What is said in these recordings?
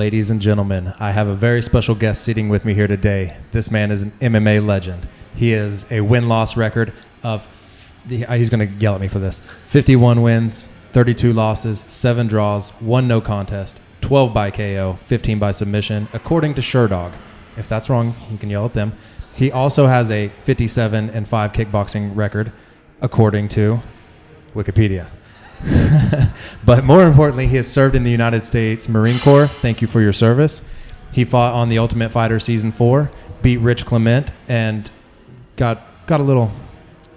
Ladies and gentlemen, I have a very special guest sitting with me here today. This man is an MMA legend. He has a win-loss record of, he's going to yell at me for this, 51 wins, 32 losses, 7 draws, 1 no contest, 12 by KO, 15 by submission, according to Sherdog. If that's wrong, you can yell at them. He also has a 57-5 kickboxing record, according to Wikipedia. But more importantly, he has served in the United States Marine Corps. Thank you for your service. He fought on The Ultimate Fighter Season 4, beat Rich Clement, and got a little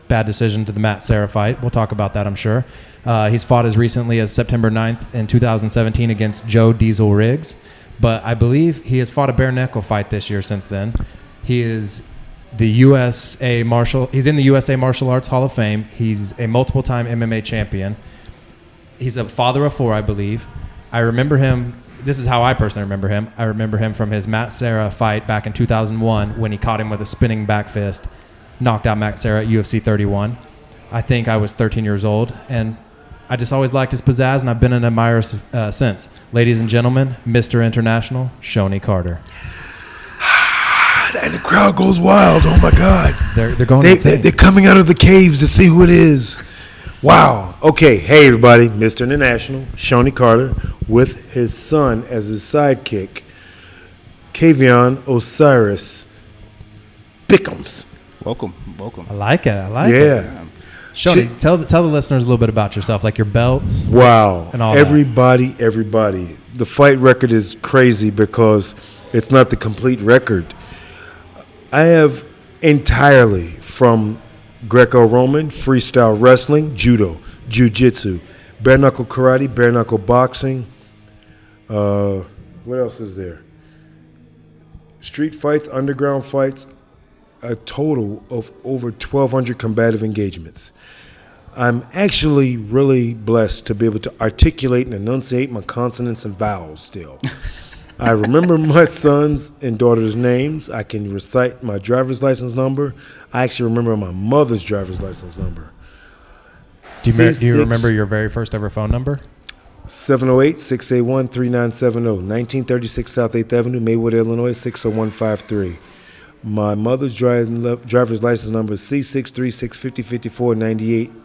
bad decision to the Matt Serra fight. We'll talk about that, I'm sure. He's fought as recently as September 9th in 2017 against Joe Diesel Riggs. But I believe he has fought a bare knuckle fight this year since then. He is he's in the USA Martial Arts Hall of Fame. He's a multiple-time MMA champion. He's a father of 4, I believe. I remember him. This is how I personally remember him. I remember him from his Matt Serra fight back in 2001 when he caught him with a spinning back fist, knocked out Matt Serra at UFC 31. I think I was 13 years old, and I just always liked his pizzazz, and I've been an admirer since. Ladies and gentlemen, Mr. International, Shonie Carter. And the crowd goes wild. Oh, my God. They're going insane. They're coming out of the caves to see who it is. Wow. Okay. Hey, everybody. Mr. International, Shonie Carter, with his son as his sidekick, Kavion Osiris Pickums. Welcome. I like it. Yeah. Shonie, tell the listeners a little bit about yourself, like your belts. Wow. And all everybody. The fight record is crazy because it's not the complete record. I have entirely from Greco-Roman, freestyle wrestling, judo, jiu-jitsu, bare-knuckle karate, bare-knuckle boxing. What else is there? Street fights, underground fights, a total of over 1,200 combative engagements. I'm actually really blessed to be able to articulate and enunciate my consonants and vowels still. I remember my sons and daughters' names. I can recite my driver's license number. I actually remember my mother's driver's license number. Do you remember your very first ever phone number? 708-681-3970, 1936 South 8th Avenue, Maywood, Illinois, 60153. My mother's driver's license number is C636505498.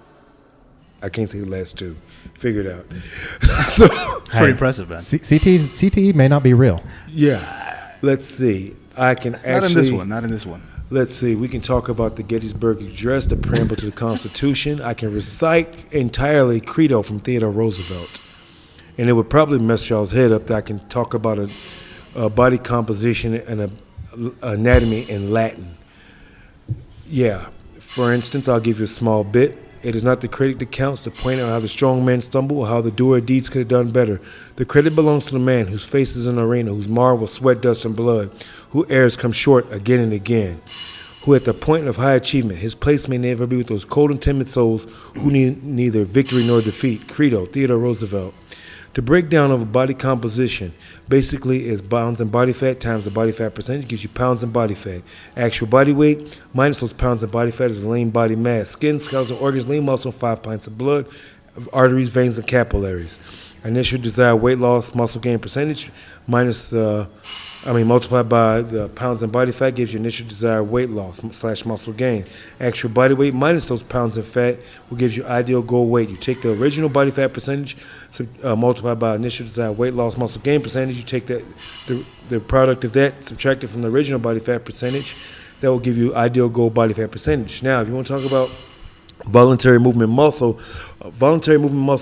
I can't say the last two. Figure it out. So it's pretty impressive, man. CTE may not be real. Yeah. Let's see. I can actually... Not in this one. Let's see. We can talk about the Gettysburg Address, the preamble to the Constitution. I can recite entirely Credo from Theodore Roosevelt. And it would probably mess y'all's head up that I can talk about a body composition and a anatomy in Latin. Yeah. For instance, I'll give you a small bit. It is not the critic that counts to point out how the strong man stumbled or how the doer of deeds could have done better. The credit belongs to the man whose face is an arena, whose marred with sweat, dust, and blood, who errs come short again and again, who at the point of high achievement, his place may never be with those cold and timid souls who need neither victory nor defeat. Credo, Theodore Roosevelt. The breakdown of a body composition basically is pounds and body fat times the body fat percentage gives you pounds and body fat. Actual body weight minus those pounds and body fat is the lean body mass. Skin, skeletal organs, lean muscle, 5 pints of blood, arteries, veins, and capillaries. Initial desired weight loss, muscle gain percentage multiplied by the pounds and body fat gives you initial desired weight loss / muscle gain. Actual body weight minus those pounds of fat will give you ideal goal weight. You take the original body fat percentage, multiplied by initial desired weight loss muscle gain percentage. You take the product of that, subtract it from the original body fat percentage. That will give you ideal goal body fat percentage. Now, if you want to talk about voluntary movement muscle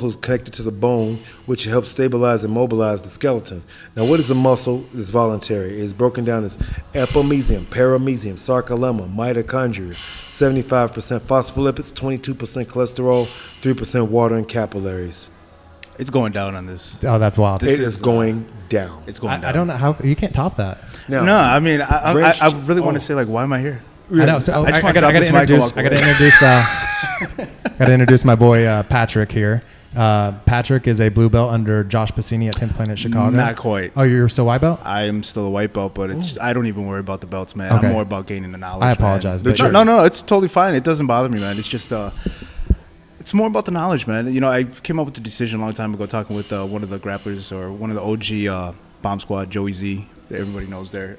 is connected to the bone, which helps stabilize and mobilize the skeleton. Now, what is a muscle that's voluntary? It is broken down as epimysium, paramysium, sarcolemma, mitochondria, 75% phospholipids, 22% cholesterol, 3% water, and capillaries. It's going down on this. Oh, that's wild. It is going down. It's going down. I don't know how you can't top that. No, I mean, I really want to say, like, why am I here? I know. So I got to introduce my boy Patrick here. Patrick is a blue belt under Josh Pacini at 10th Planet Chicago. Not quite. Oh, you're still white belt? I am still a white belt, but it's just, I don't even worry about the belts, man. Okay. I'm more about gaining the knowledge. I apologize. Man. No, it's totally fine. It doesn't bother me, man. It's just it's more about the knowledge, man. You know, I came up with the decision a long time ago talking with one of the grapplers or one of the OG Bomb Squad, Joey Z, that everybody knows there.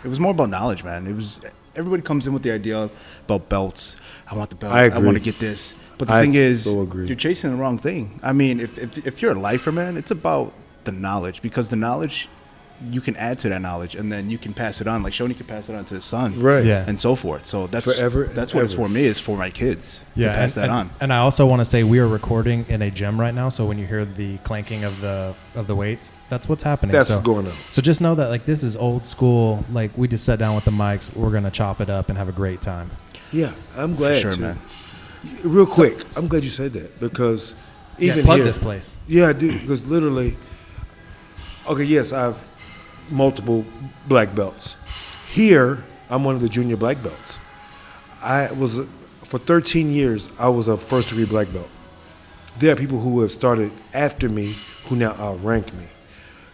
It was more about knowledge, man. Everybody comes in with the idea about belts. I want the belt. I agree. want to get this. But the thing is, so agree. you're chasing the wrong thing. I mean, if you're a lifer, man, it's about the knowledge, because the knowledge, you can add to that knowledge, and then you can pass it on. Like Shonie can pass it on to his son, Right. Yeah. and so forth. So that's Forever That's and what it's ever. for me. Is for my kids to pass that on. And I also want to say we are recording in a gym right now, so when you hear the clanking of the weights, that's what's happening. That's so, what's going on. So just know that like this is old school. Like we just sat down with the mics. We're gonna chop it up and have a great time. Yeah, I'm glad. Sure, too. man. Real quick, I'm glad you said that, because even plug here, this place. Yeah, I do, because literally, okay, yes, I have multiple black belts. Here, I'm one of the junior black belts. For 13 years, I was a first degree black belt. There are people who have started after me who now outrank me.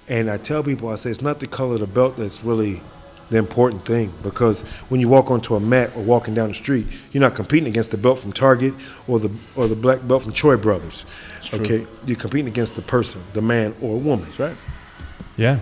And I tell people, I say, it's not the color of the belt that's really the important thing, because when you walk onto a mat or walking down the street, you're not competing against the belt from Target or the black belt from Troy Brothers. Okay, you're competing against the person, the man or woman. That's right. Yeah.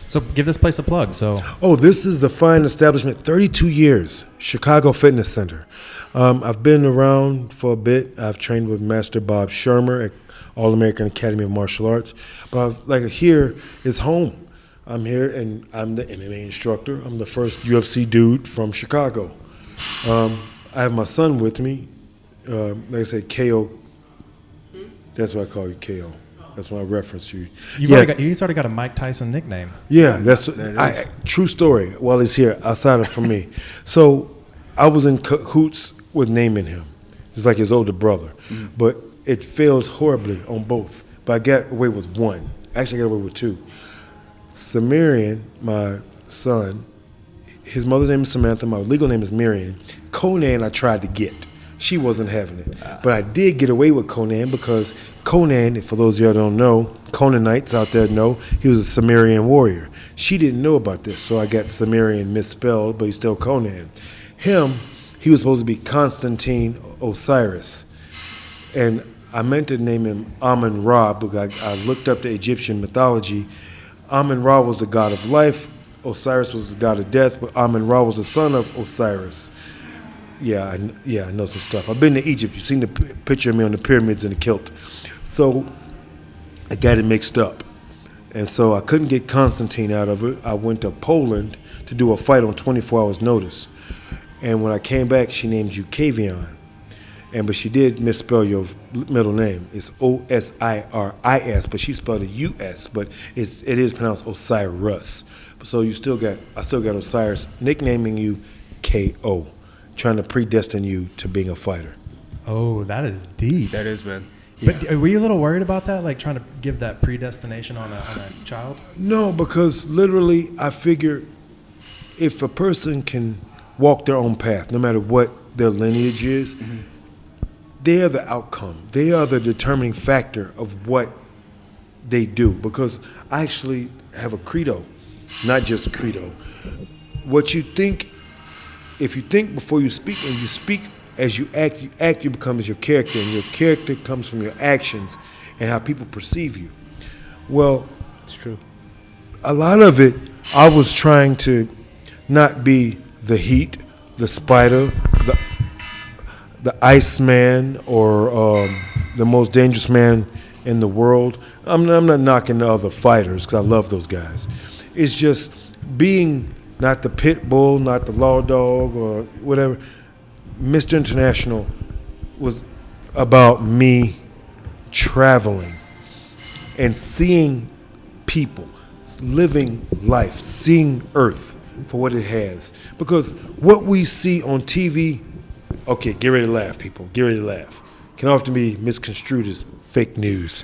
So give this place a plug. So Oh, this is the fine establishment, 32 years, Chicago Fitness Center. I've been around for a bit. I've trained with Master Bob Shermer at All-American Academy of Martial Arts. But here is home. I'm here, and I'm the MMA instructor. I'm the first UFC dude from Chicago. I have my son with me. Like I said, KO. That's what I call you, KO. That's when I reference you. you sort of got a Mike Tyson nickname. Yeah, that's That is. true story. While he's here, outside of for me, so I was in cahoots with naming him. It's like his older brother, but it failed horribly on both. But I got away with one. Actually, I got away with two. Samarian, my son, his mother's name is Samantha. My legal name is Marion. Conan, I tried to get. She wasn't having it. But I did get away with Conan because Conan, for those of you who don't know, Conanites out there know, he was a Sumerian warrior. She didn't know about this, so I got Sumerian misspelled, but he's still Conan. Him, he was supposed to be Constantine Osiris. And I meant to name him Amun-Ra because I looked up the Egyptian mythology. Amun-Ra was the god of life. Osiris was the god of death, but Amun-Ra was the son of Osiris. Yeah, I know some stuff. I've been to Egypt. You've seen the picture of me on the pyramids in a kilt. So I got it mixed up. And so I couldn't get Constantine out of it. I went to Poland to do a fight on 24 hours notice. And when I came back, she named you Kavion. But she did misspell your middle name. It's Osiris, but she spelled it U-S, but it is pronounced Osiris. So I still got Osiris, nicknaming you KO, trying to predestine you to being a fighter. Oh, that is deep. That is, man. But were you a little worried about that, like trying to give that predestination on a child? No, because literally I figure if a person can walk their own path, no matter what their lineage is, they are the outcome. They are the determining factor of what they do. Because I actually have a credo, not just credo. What you think, if you think before you speak, and you speak as you act, you become as your character, and your character comes from your actions and how people perceive you. Well, It's true. a lot of it, I was trying to not be the Heat, the Spider, the Iceman, or the most dangerous man in the world. I'm not knocking the other fighters because I love those guys. It's just being not the pit bull, not the law dog, or whatever. Mr. International was about me traveling and seeing people, living life, seeing Earth for what it has. Because what we see on TV, okay, get ready to laugh, people. Get ready to laugh. Can often be misconstrued as fake news.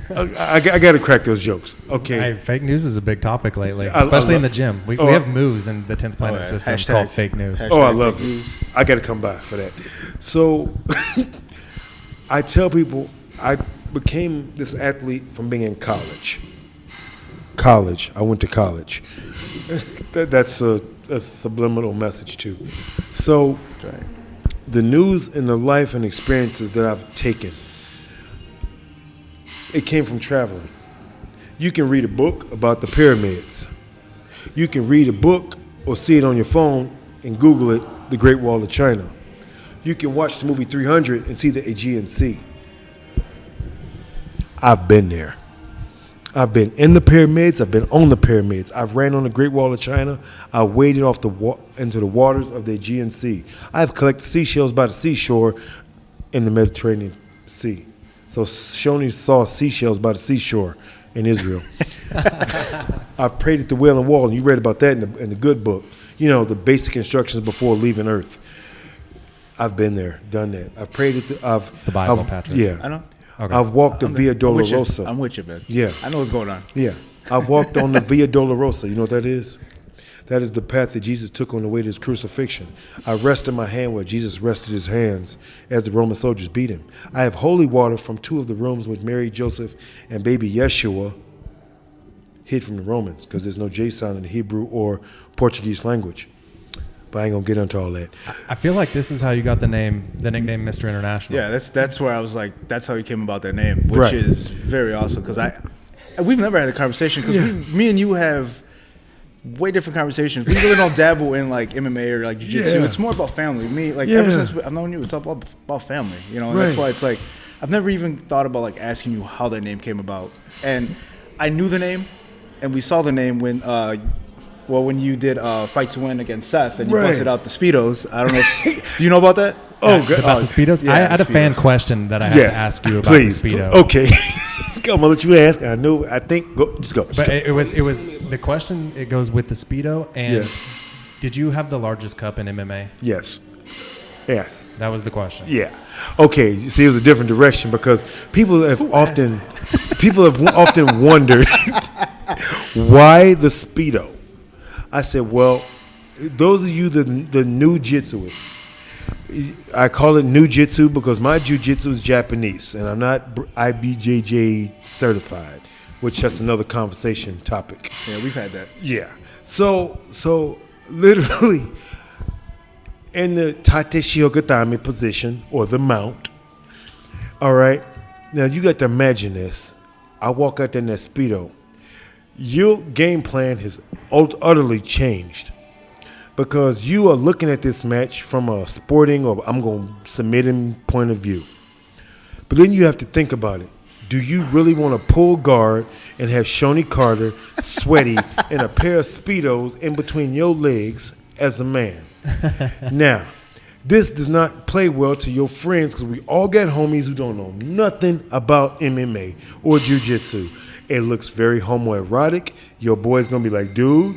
I got to crack those jokes. Okay. Hey, fake news is a big topic lately, I especially in love- the gym. We Oh, have moves in the 10th Planet yeah. system Hashtag- called fake news. hashtag- Oh, I fake love it. news. I got to come by for that. So I tell people I became this athlete from being in college. I went to college. That's a subliminal message too. So That's right. the news and the life and experiences that I've taken, it came from traveling. You can read a book about the pyramids. You can read a book or see it on your phone and Google it, the Great Wall of China. You can watch the movie 300 and see the Aegean Sea. I've been there. I've been in the pyramids. I've been on the pyramids. I've ran on the Great Wall of China. I waded off into the waters of the Aegean Sea. I've collected seashells by the seashore in the Mediterranean Sea. So Shonie saw seashells by the seashore in Israel. I've prayed at the Wailing Wall, and you read about that in the good book. You know, the basic instructions before leaving Earth. I've been there, done that. I've prayed at It's the Bible, Patrick. Yeah. I know. Okay. I've walked the Via Dolorosa. I'm with you, man. Yeah. I know what's going on. Yeah. I've walked on the Via Dolorosa. You know what that is? That is the path that Jesus took on the way to his crucifixion. I rested my hand where Jesus rested his hands as the Roman soldiers beat him. I have holy water from 2 of the rooms with Mary, Joseph, and baby Yeshua hid from the Romans because there's no J sound in the Hebrew or Portuguese language. But I ain't going to get into all that. I feel like this is how you got the nickname Mr. International. Yeah, that's where I was like, that's how you came about that name, which Right. is very awesome because we've never had a conversation because me and you have way different conversations. We really don't dabble in like MMA or like jiu-jitsu. Yeah. It's more about family. Me, like Yeah. ever since I've known you, it's all about family, you know, and that's Right. why it's like, I've never even thought about like asking you how that name came about. And I knew the name and we saw the name when you did Fight to Win against Seth and you Right. busted out the Speedos. I don't know do you know about that? Oh, good. About the Speedos? yeah, I had the a fan Speedos. question that I had Yes. to ask you about Please. the Speedo. Okay. I'm going to let you ask. I know. I think. Go. Just go. Just But go. it was the question. It goes with the Speedo. And Yeah. did you have the largest cup in MMA? Yes. Yes. That was the question. Yeah. Okay. You see, it was a different direction because people have often wondered why the Speedo. I said, well, those of you the new jitsuists, I call it new jitsu because my jiu-jitsu is Japanese and I'm not IBJJ certified, which that's another conversation topic. Yeah, we've had that. Yeah. So literally in the Tate Shiogatame position or the mount. All right. Now you got to imagine this. I walk out there in that Speedo. Your game plan has utterly changed because you are looking at this match from a sporting or I'm going to submit him point of view. But then you have to think about it. Do you really want to pull guard and have Shonie Carter sweaty in a pair of Speedos in between your legs as a man? Now, this does not play well to your friends because we all got homies who don't know nothing about MMA or jiu-jitsu. It looks very homoerotic. Your boy's going to be like, dude,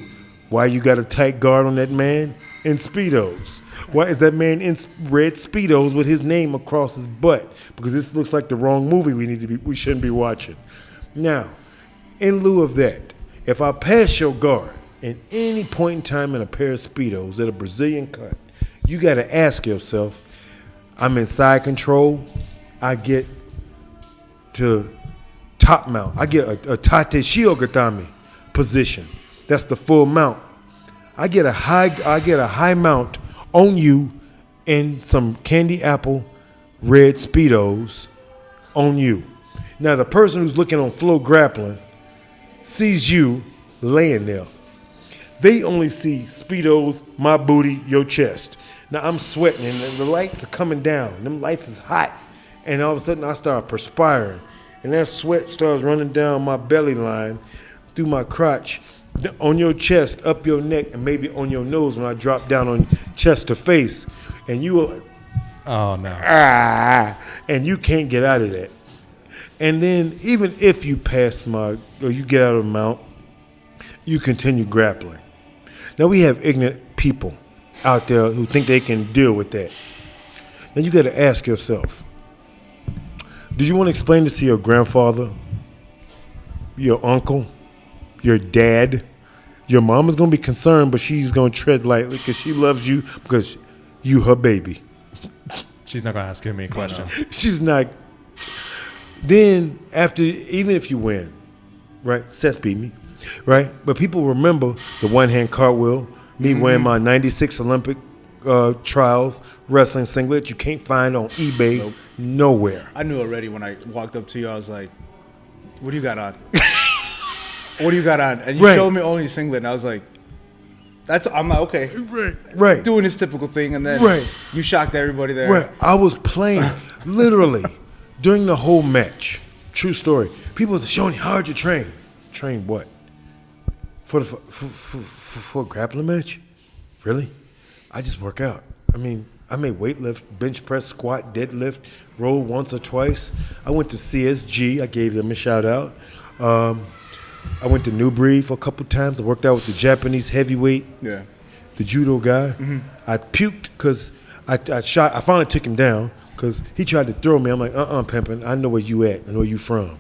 why you got a tight guard on that man in Speedos? Why is that man in red Speedos with his name across his butt? Because this looks like the wrong movie we shouldn't be watching. Now, in lieu of that, if I pass your guard at any point in time in a pair of Speedos at a Brazilian cut, you got to ask yourself, I'm in side control. I get to top mount. I get a Tate Shiogatame position. That's the full mount. I get a high mount on you in some candy apple red Speedos on you. Now the person who's looking on Flow Grappling sees you laying there. They only see Speedos, my booty, your chest. Now I'm sweating and the lights are coming down. Them lights is hot. And all of a sudden I start perspiring. And that sweat starts running down my belly line, through my crotch, on your chest, up your neck, and maybe on your nose when I drop down on chest to face. And you are, Oh, no. and you can't get out of that. And then even if you pass or you get out of the mount, you continue grappling. Now we have ignorant people out there who think they can deal with that. Now you got to ask yourself, do you want to explain this to your grandfather, your uncle, your dad? Your mom is going to be concerned, but she's going to tread lightly because she loves you because you her baby. She's not going to ask me a question. She's not. Then after, even if you win, right? Seth beat me, right? But people remember the one-hand cartwheel, me wearing my 96 Olympic trials wrestling singlet you can't find on eBay. Nowhere. I knew already when I walked up to you, I was like, what do you got on? what do you got on? And you showed me only singlet, and I was like, I'm like, okay. Right. Doing his typical thing, and then you shocked everybody there. Right. I was playing, literally, during the whole match. True story. People say, Shonie, how'd you train? Train what? For a grappling match? Really? I just work out. I mean, I made weight lift, bench press, squat, deadlift, roll once or twice. I went to CSG. I gave them a shout out. I went to New Breed for a couple times. I worked out with the Japanese heavyweight, the judo guy. I puked because I finally took him down because he tried to throw me. I'm like, pimpin', I know where you at. I know where you from.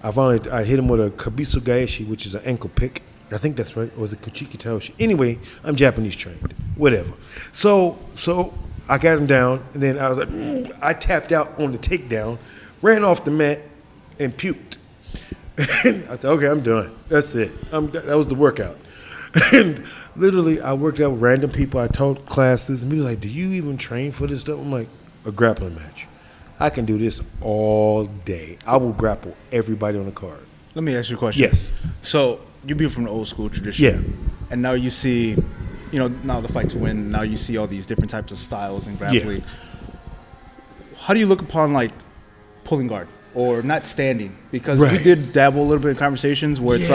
I hit him with a kabisu gaeshi, which is an ankle pick. I think that's right. Or was it kuchiki taoshi? Anyway, I'm Japanese trained. Whatever. So I got him down, and then I was like, I tapped out on the takedown, ran off the mat, and puked. And I said, okay, I'm done. That's it. That was the workout. And literally, I worked out with random people. I taught classes, and he was like, do you even train for this stuff? I'm like, a grappling match. I can do this all day. I will grapple everybody on the card. Let me ask you a question. Yes. So you be from the old school tradition. Yeah. And now you see, now the fight to win, now you see all these different types of styles in grappling. Yeah. How do you look upon, like, pulling guard or not standing? Because we did dabble a little bit in conversations where it's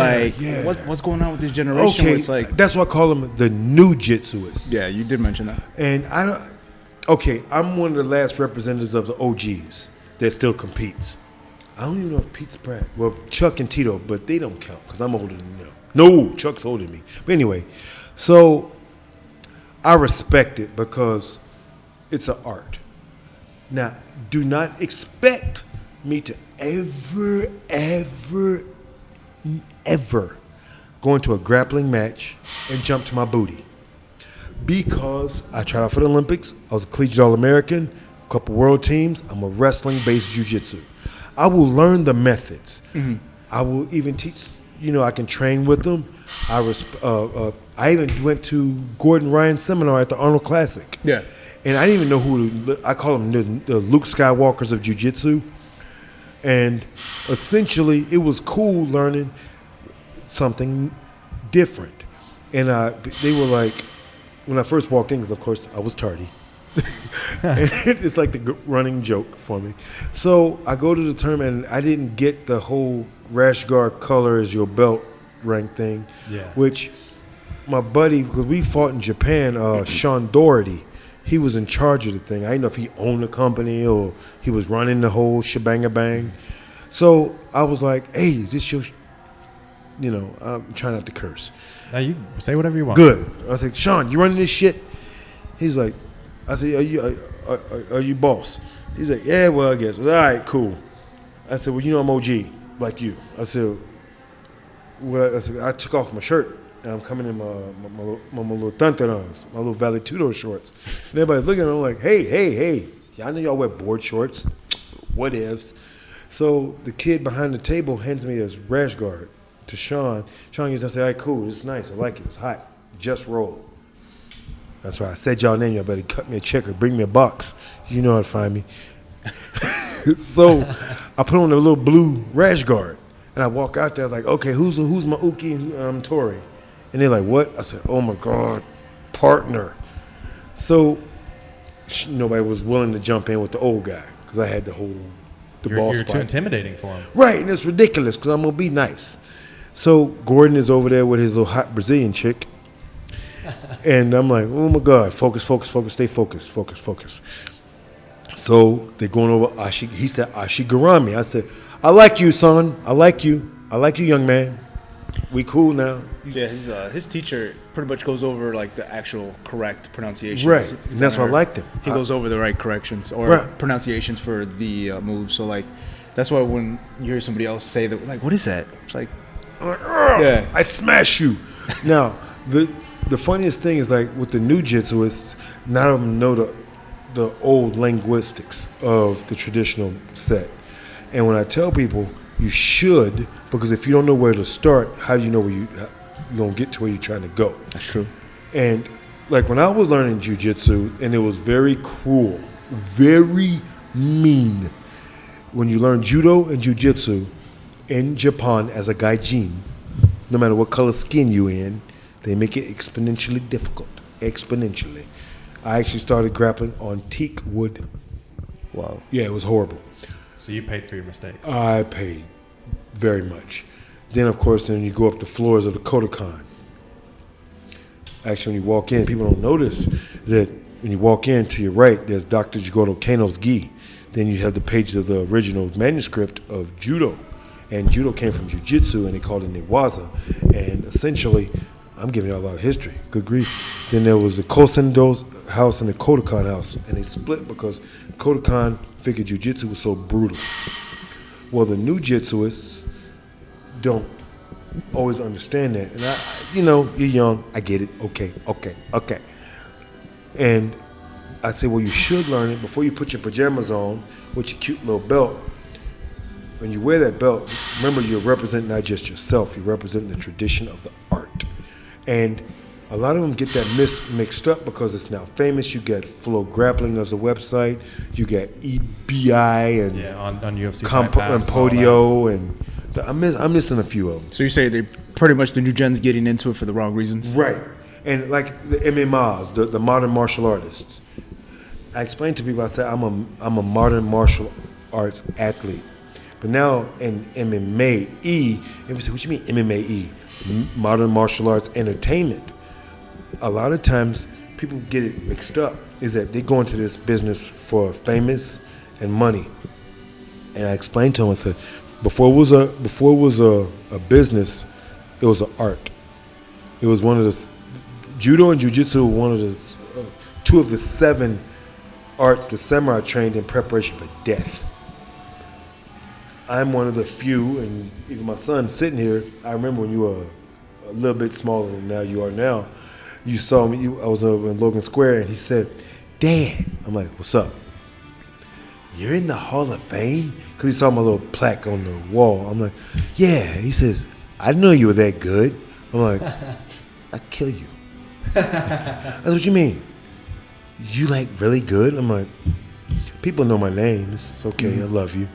what's going on with this generation? Okay, where it's like, that's why I call them the new jitsuists. Yeah, you did mention that. And I'm one of the last representatives of the OGs that still competes. I don't even know if Pete's Pratt, well, Chuck and Tito, but they don't count because I'm older than them. No, Chuck's older than me. But anyway, so I respect it because it's an art. Now, do not expect me to ever go into a grappling match and jump to my booty. Because I tried out for the Olympics, I was a collegiate All-American, a couple world teams, I'm a wrestling-based jiu-jitsu. I will learn the methods. Mm-hmm. I will even teach, I can train with them. I even went to Gordon Ryan's seminar at the Arnold Classic. Yeah. And I didn't even know I call them the Luke Skywalkers of jiu-jitsu. And essentially, it was cool learning something different. And they were like, when I first walked in, because of course I was tardy. It's like the running joke for me. So I go to the tournament, and I didn't get the whole rash guard color as your belt rank thing, which my buddy, because we fought in Japan, Sean Doherty, he was in charge of the thing. I didn't know if he owned the company or he was running the whole shebang-a-bang. So I was like, hey, is this your, I'm trying not to curse. Now you say whatever you want. Good. I was like, Sean, you running this shit? He's like, I said, are you boss? He's like, yeah, well, I guess. I was, all right, cool. I said, well, I'm OG, like you. I said, I took off my shirt, and I'm coming in my little tantarans, my little Valetudo shorts. And everybody's looking at me, I'm like, hey. I know y'all wear board shorts. What ifs? So the kid behind the table hands me his rash guard to Sean. Sean used to say, all right, cool, it's nice, I like it, it's hot, just roll. That's why I said y'all name, y'all better cut me a check or bring me a box. You know how to find me. So I put on a little blue rash guard, and I walk out there, I was like, okay, who's my Uki and Tori? And they're like, what? I said, oh my God, partner. So nobody was willing to jump in with the old guy because I had the ball spot. You're too intimidating for him. Right, and it's ridiculous because I'm going to be nice. So Gordon is over there with his little hot Brazilian chick. And I'm like, oh my God, focus, stay focused. So they're going over he said, Ashigarami. I said, I like you, son. I like you, young man. We cool now. Yeah, his teacher pretty much goes over like the actual correct pronunciations. Right, and that's why I liked him. He goes over the right corrections or pronunciations for the moves. So like, that's why when you hear somebody else say that, like, what is that? It's like, I smash you. Now, the funniest thing is, like, with the new jitsuists, none of them know the old linguistics of the traditional set. And when I tell people, you should, because if you don't know where to start, how do you know where you're going to get to where you're trying to go? That's true. And, like, when I was learning jiu-jitsu, and it was very cruel, very mean, when you learn judo and jiu-jitsu in Japan as a gaijin, no matter what color skin you in, they make it exponentially difficult. Exponentially. I actually started grappling on teak wood. Wow. Yeah, it was horrible. So you paid for your mistakes. I paid very much. Then, of course, then you go up the floors of the Kodokan. Actually, when you walk in, people don't notice that when you walk in, to your right, there's Dr. Jigoro Kano's gi. Then you have the pages of the original manuscript of Judo. And Judo came from Jiu-Jitsu, and they called it Newaza. And essentially, I'm giving you a lot of history. Good grief. Then there was the Kosendo's house and the Kodokan house. And they split because Kodokan figured Jiu-Jitsu was so brutal. Well, the new Jitsuists don't always understand that. And you're young. I get it. Okay. And I say, well, you should learn it before you put your pajamas on with your cute little belt. When you wear that belt, remember you're representing not just yourself, you're representing the tradition of the art. And a lot of them get that mixed up because it's now famous. You got Flow Grappling as a website, you got EBI and on UFC and Podio, and I'm missing a few of them. So you say they pretty much the new gen's getting into it for the wrong reasons? Right. And like the MMAs, the modern martial artists. I explained to people, I said, I'm a modern martial arts athlete. But now in MMA-E, and say, what you mean MMA-E? Modern martial arts entertainment. A lot of times people get it mixed up, is that they go into this business for famous and money. And I explained to them, I said, before it was a business, it was an art. It was one of the Judo and Jiu-Jitsu were one of the two of the 7 arts the samurai trained in preparation for death. I'm one of the few, and even my son sitting here, I remember when you were a little bit smaller than now you are now, you saw me, I was in Logan Square, and he said, Dad, I'm like, what's up? You're in the Hall of Fame? Because he saw my little plaque on the wall. I'm like, yeah. He says, I didn't know you were that good. I'm like, I'd kill you. That's what you mean. You like really good? I'm like, people know my name. It's okay. I love you.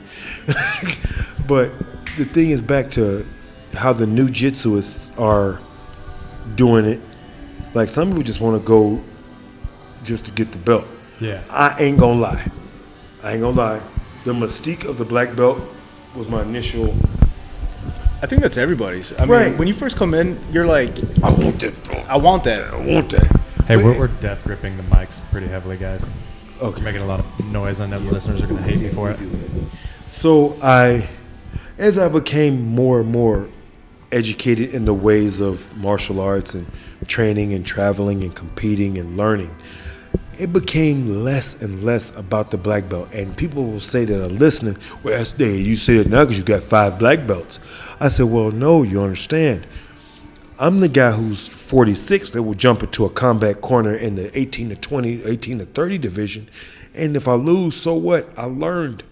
But the thing is back to how the new Jitsuists are doing it. Like some people just want to go just to get the belt. Yeah. I ain't gonna lie. The mystique of the black belt was my initial. I think that's everybody's. I Right. mean, when you first come in, you're like, I want that. I want that. I want that. Hey, But- we're death gripping the mics pretty heavily, guys. Okay. We're making a lot of noise. I know the listeners are going to hate me for it. So as I became more and more educated in the ways of martial arts and training and traveling and competing and learning, it became less and less about the black belt. And people will say that are listening, well, that's there. You say that now because you got 5 black belts. I said, well, no, you understand. I'm the guy who's 46 that will jump into a combat corner in the 18 to 20, 18 to 30 division. And if I lose, so what? I learned.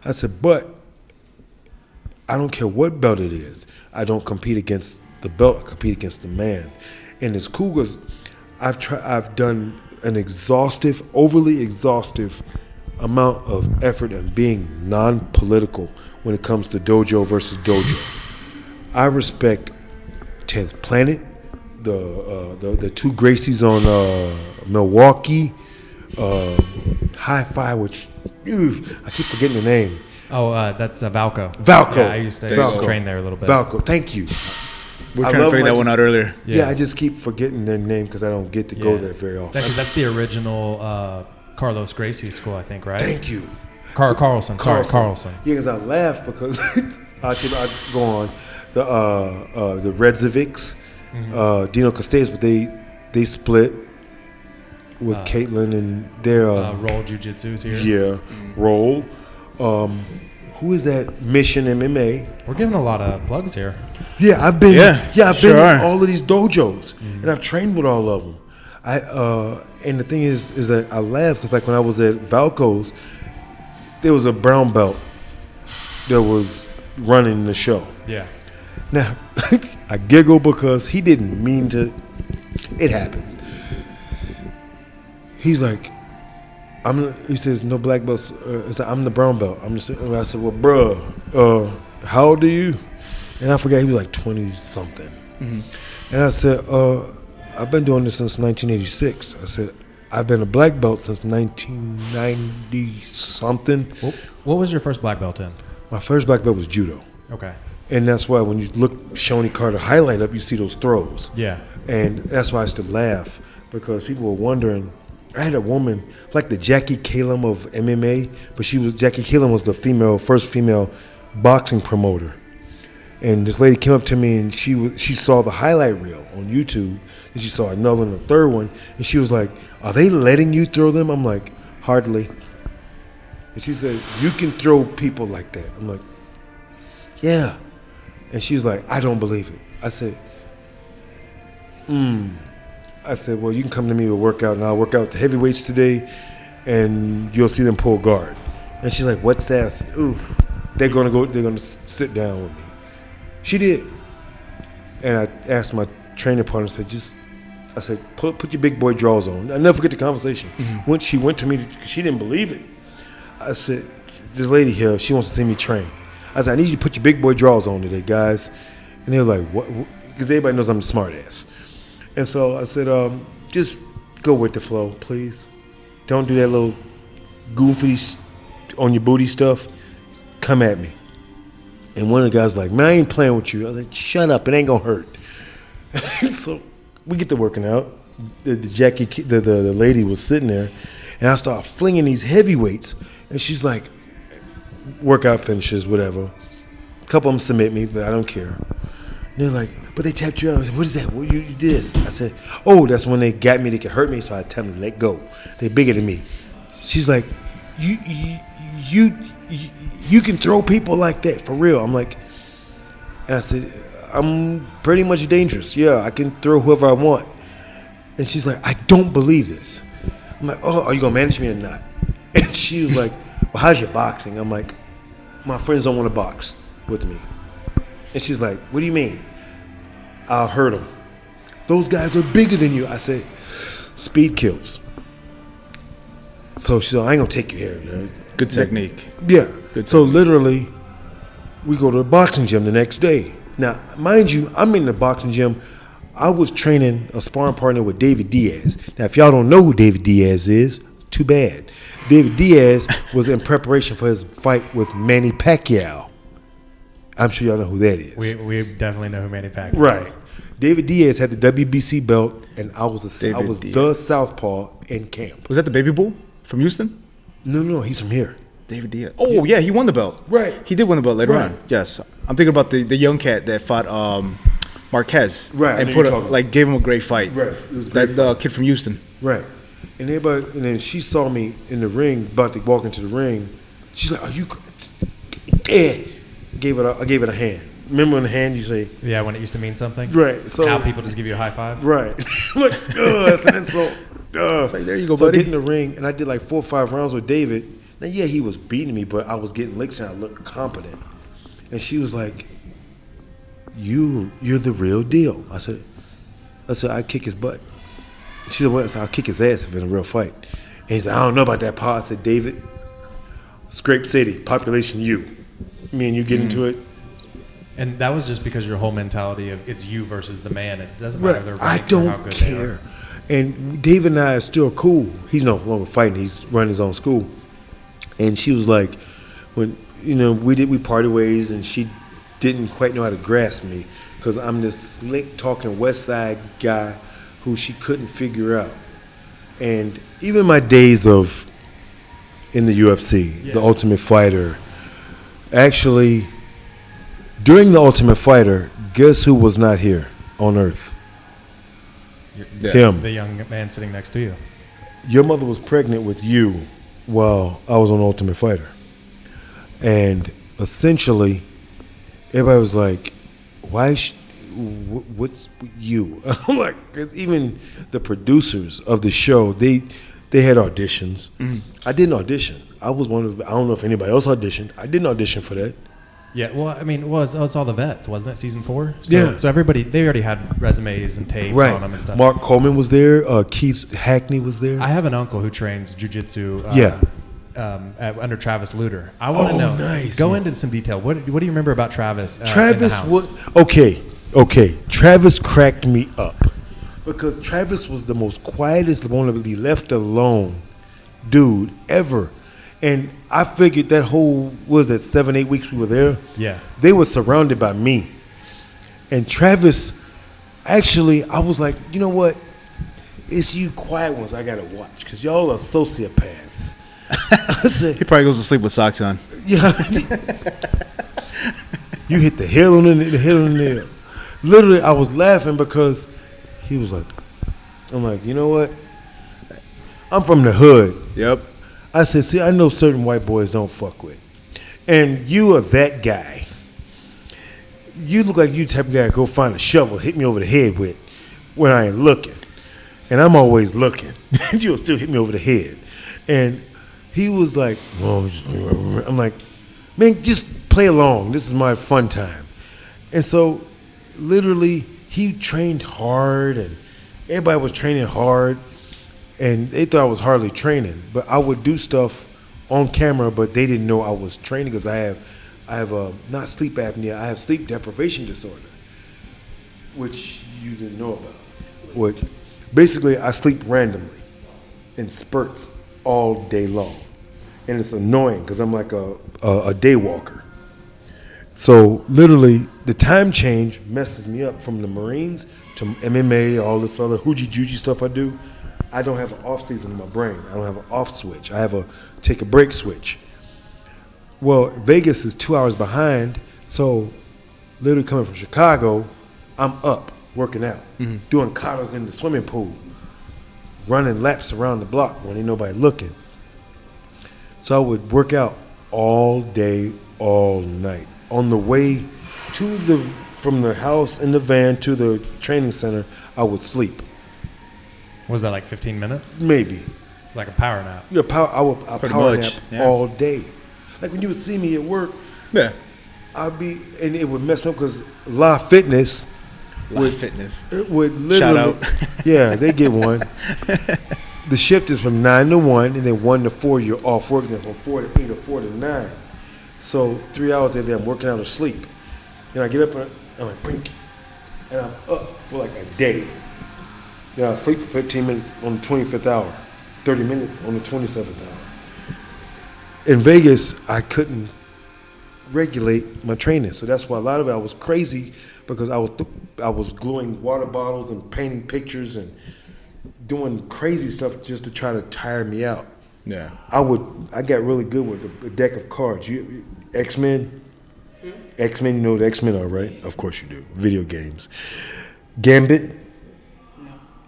I said, but I don't care what belt it is. I don't compete against the belt. I compete against the man. And as cool as I've done an overly exhaustive amount of effort in being non-political when it comes to dojo versus dojo. I respect 10th Planet, the 2 Gracies on Milwaukee, High Five, which I keep forgetting the name. Oh, that's Valco. Valco. Yeah, I used to train there a little bit. Valco, thank you. We're I trying to love figure that my- one out earlier. Yeah, I just keep forgetting their name because I don't get to go there very often. Because that's the original Carlos Gracie school, I think, right? Thank you. Carlson. Sorry, Carlson. Yeah, because I laugh because I go on the Redzovics, Dino Castells, but they split with Caitlin and their Roll Jiu-Jitsu's here. yeah Roll. Who is that? Mission MMA. We're giving a lot of plugs here. Yeah, I've been. I've sure been in are. all of these dojos, and I've trained with all of them. And the thing is that I laugh because like when I was at Valco's, there was a brown belt that was running the show. Yeah. Now I giggle because he didn't mean to. It happens. He's like, he says no black belts. I'm the brown belt. I said, well, bruh, how old are you? And I forgot he was like 20 something. And I said, I've been doing this since 1986. I said, I've been a black belt since 1990 something. What was your first black belt in? My first black belt was judo. Okay. And that's why when you look Shonie Carter highlight up, you see those throws. Yeah. And that's why I used to laugh, because people were wondering. I had a woman like the Jackie Calum of MMA, but Jackie Calum was the first female boxing promoter. And this lady came up to me and she saw the highlight reel on YouTube, and she saw another and a third one, and she was like, "Are they letting you throw them?" I'm like, "Hardly." And she said, "You can throw people like that." I'm like, "Yeah." And she was like, "I don't believe it." I said, I said, "Well, you can come to me to work out, and I'll work out the heavyweights today, and you'll see them pull guard." And she's like, "What's that?" I said, "Ooh, they're gonna sit down with me." She did. And I asked my training partner, I said, put your big boy draws on. I'll never forget the conversation. When she went to me, because she didn't believe it, I said, "This lady here, she wants to see me train." I said, "I need you to put your big boy draws on today, guys." And they were like, "What?" Because everybody knows I'm a smart ass. And so I said, "Just go with the flow, please. Don't do that little goofy on your booty stuff. Come at me." And one of the guys was like, "Man, I ain't playing with you." I was like, "Shut up, it ain't gonna hurt." So we get to working out. The lady was sitting there, and I started flinging these heavyweights, and she's like, "Workout finishes, whatever." A couple of them submit me, but I don't care. And they're like, "But they tapped you out." I said, "What is that? What you did this?" I said, "Oh, that's when they got me. They could hurt me, so I tell them to let go. They're bigger than me." She's like, You can throw people like that, for real." I'm like, and I said, "I'm pretty much dangerous. Yeah, I can throw whoever I want." And she's like, "I don't believe this." I'm like, "Oh, are you gonna manage me or not?" And she was like, "Well, how's your boxing?" I'm like, "My friends don't want to box with me." And she's like, "What do you mean?" "I'll hurt them. Those guys are bigger than you." I said, "Speed kills." So she said, "I ain't gonna take you here, man." Good technique. Yeah. Good So technique. literally, we go to the boxing gym the next day. Now, mind you, I'm in the boxing gym. I was training a sparring partner with David Diaz. Now, if y'all don't know who David Diaz is, too bad. David Diaz was in preparation for his fight with Manny Pacquiao. I'm sure y'all know who that is. We definitely know who Manny Pacquiao Right. is. David Diaz had the WBC belt, and I was David the Diaz. southpaw in camp. Was that the Baby Bull from Houston? No, he's from here. David Diaz. Oh, yeah, he won the belt. Right. He did win the belt later Right. on. Yes. I'm thinking about the young cat that fought Marquez. Right, I And know you're talking. gave him a great fight. Right. It was a great That kid from Houston. Right. And then she saw me in the ring, about to walk into the ring. She's like, "Are you?" Yeah. I gave it a hand. Remember in the hand you say, Yeah, when it used to mean something. right. So Now people just give you a high five. right. I'm like, that's an insult. It's like, there you go, So I buddy. get in the ring, and I did like 4 or 5 rounds with David. Now, yeah, he was beating me, but I was getting licks, and I looked competent. And she was like, "You're the real deal." I said, "I'd kick his butt." She said, "What?" I said, "I'll kick his ass if it's a real fight." And he said, "I don't know about that, Pa." I said, "David, Scrape City, population you. Me and you get into it." And that was just because your whole mentality of it's you versus the man. It doesn't matter their I rank or how don't good they are. care. And David and I are still cool. He's no longer fighting. He's running his own school. And she was like, when we parted ways, and she didn't quite know how to grasp me because I'm this slick talking West Side guy who she couldn't figure out. And even my days of in the UFC, Yeah. the Ultimate Fighter, actually during the Ultimate Fighter, guess who was not here on Earth? Yeah. Him. The young man sitting next to you. Your mother was pregnant with you while I was on Ultimate Fighter. And essentially, everybody was like, what's you? I'm like, because even the producers of the show, they had auditions. I didn't audition. I was one of, I don't know if anybody else auditioned. I didn't audition for that. Yeah, well, I mean, it's all the vets, wasn't it? Season 4? So, Yeah. So everybody, they already had resumes and tapes Right. on them and stuff. Mark Coleman was there. Keith Hackney was there. I have an uncle who trains jiu-jitsu Yeah. Under Travis Luter. I want to know. Nice. Go Yeah. into some detail. What do you remember about Travis? In the Travis house? was, okay, Okay, Travis cracked me up because Travis was the most quietest, wanted to be left alone dude ever. And I figured that whole, 7-8 weeks we were there? Yeah. They were surrounded by me. And Travis, actually, I was like, you know what? It's you quiet ones I got to watch because y'all are sociopaths. I said, He probably goes to sleep with socks on. yeah. You hit the hill on the nail. Literally, I was laughing because he was like, I'm like, you know what? I'm from the hood. Yep. I said, see, I know certain white boys don't fuck with. And you are that guy. You look like you type of guy to go find a shovel, hit me over the head with when I ain't looking. And I'm always looking. You'll still hit me over the head. And he was like, oh, I'm like, man, just play along. This is my fun time. And so literally he trained hard and everybody was training hard and they thought I was hardly training, but I would do stuff on camera, but they didn't know I was training because I have not sleep apnea, I have sleep deprivation disorder, which you didn't know about. Which basically I sleep randomly in spurts all day long. And it's annoying because I'm like a day walker. So literally the time change messes me up from the Marines to MMA, all this other hoochie-joochie stuff I do. I don't have an off season in my brain. I don't have an off switch. I have a take a break switch. Well, Vegas is 2 hours behind, so literally coming from Chicago, I'm up working out, doing katas in the swimming pool, running laps around the block when ain't nobody looking. So I would work out all day, all night. On the way from the house in the van to the training center, I would sleep. Was that like 15 minutes? Maybe. It's like a power nap. Yeah, I Pretty power much, nap yeah. all day. Like when you would see me at work, Yeah. and it would mess me up because Live Fitness Fitness. it would literally, Shout out. yeah, they get one. The shift is from 9 to 1, and then 1 to 4 you're off work, and then from 4 to 8 or 4 to 9. So 3 hours a day I'm working out or sleep. And I get up and I'm like, brink, and I'm up for like a day. I sleep for 15 minutes on the 25th hour, 30 minutes on the 27th hour. In Vegas, I couldn't regulate my training, so that's why a lot of it I was crazy because I was gluing water bottles and painting pictures and doing crazy stuff just to try to tire me out. Yeah. I got really good with a deck of cards. X-Men? X-Men, you know what the X-Men are, right? Of course you do. Video games. Gambit?